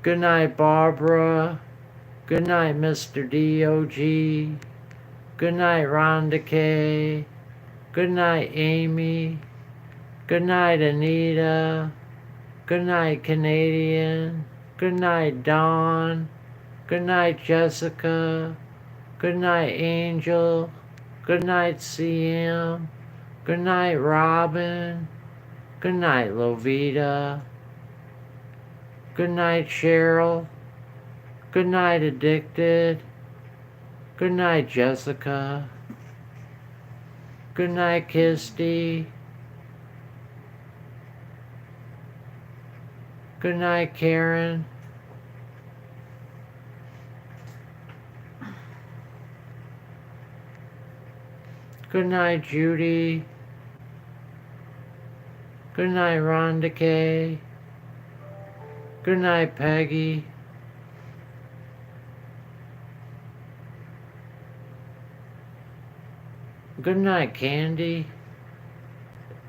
S1: Good night, Barbara. Good night, Mr. DOG. Good night, Rhonda K. Good night, Amy. Good night, Anita. Good night, Canadian. Good night, Dawn. Good night, Jessica. Good night, Angel. Good night, CM. Good night, Robin. Good night, Lovita. Good night, Cheryl. Good night, Addicted. Good night, Jessica. Good night, Kisty. Good night, Karen. Good night, Judy. Good night, Rhonda K. Good night, Peggy. Good night, Candy.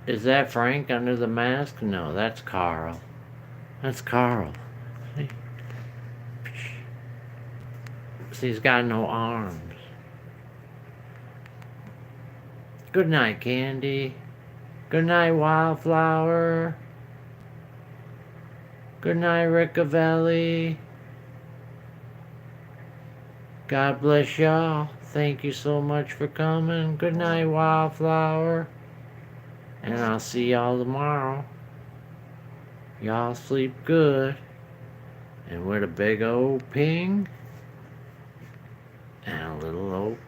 S1: Is that Frank under the mask? No, that's Carl. That's Carl. See, he's got no arms. Good night, Candy. Good night, Wildflower. Good night, Rickavelli. God bless y'all. Thank you so much for coming. Good night, Wildflower. And I'll see y'all tomorrow. Y'all sleep good. And with a big old ping and a little old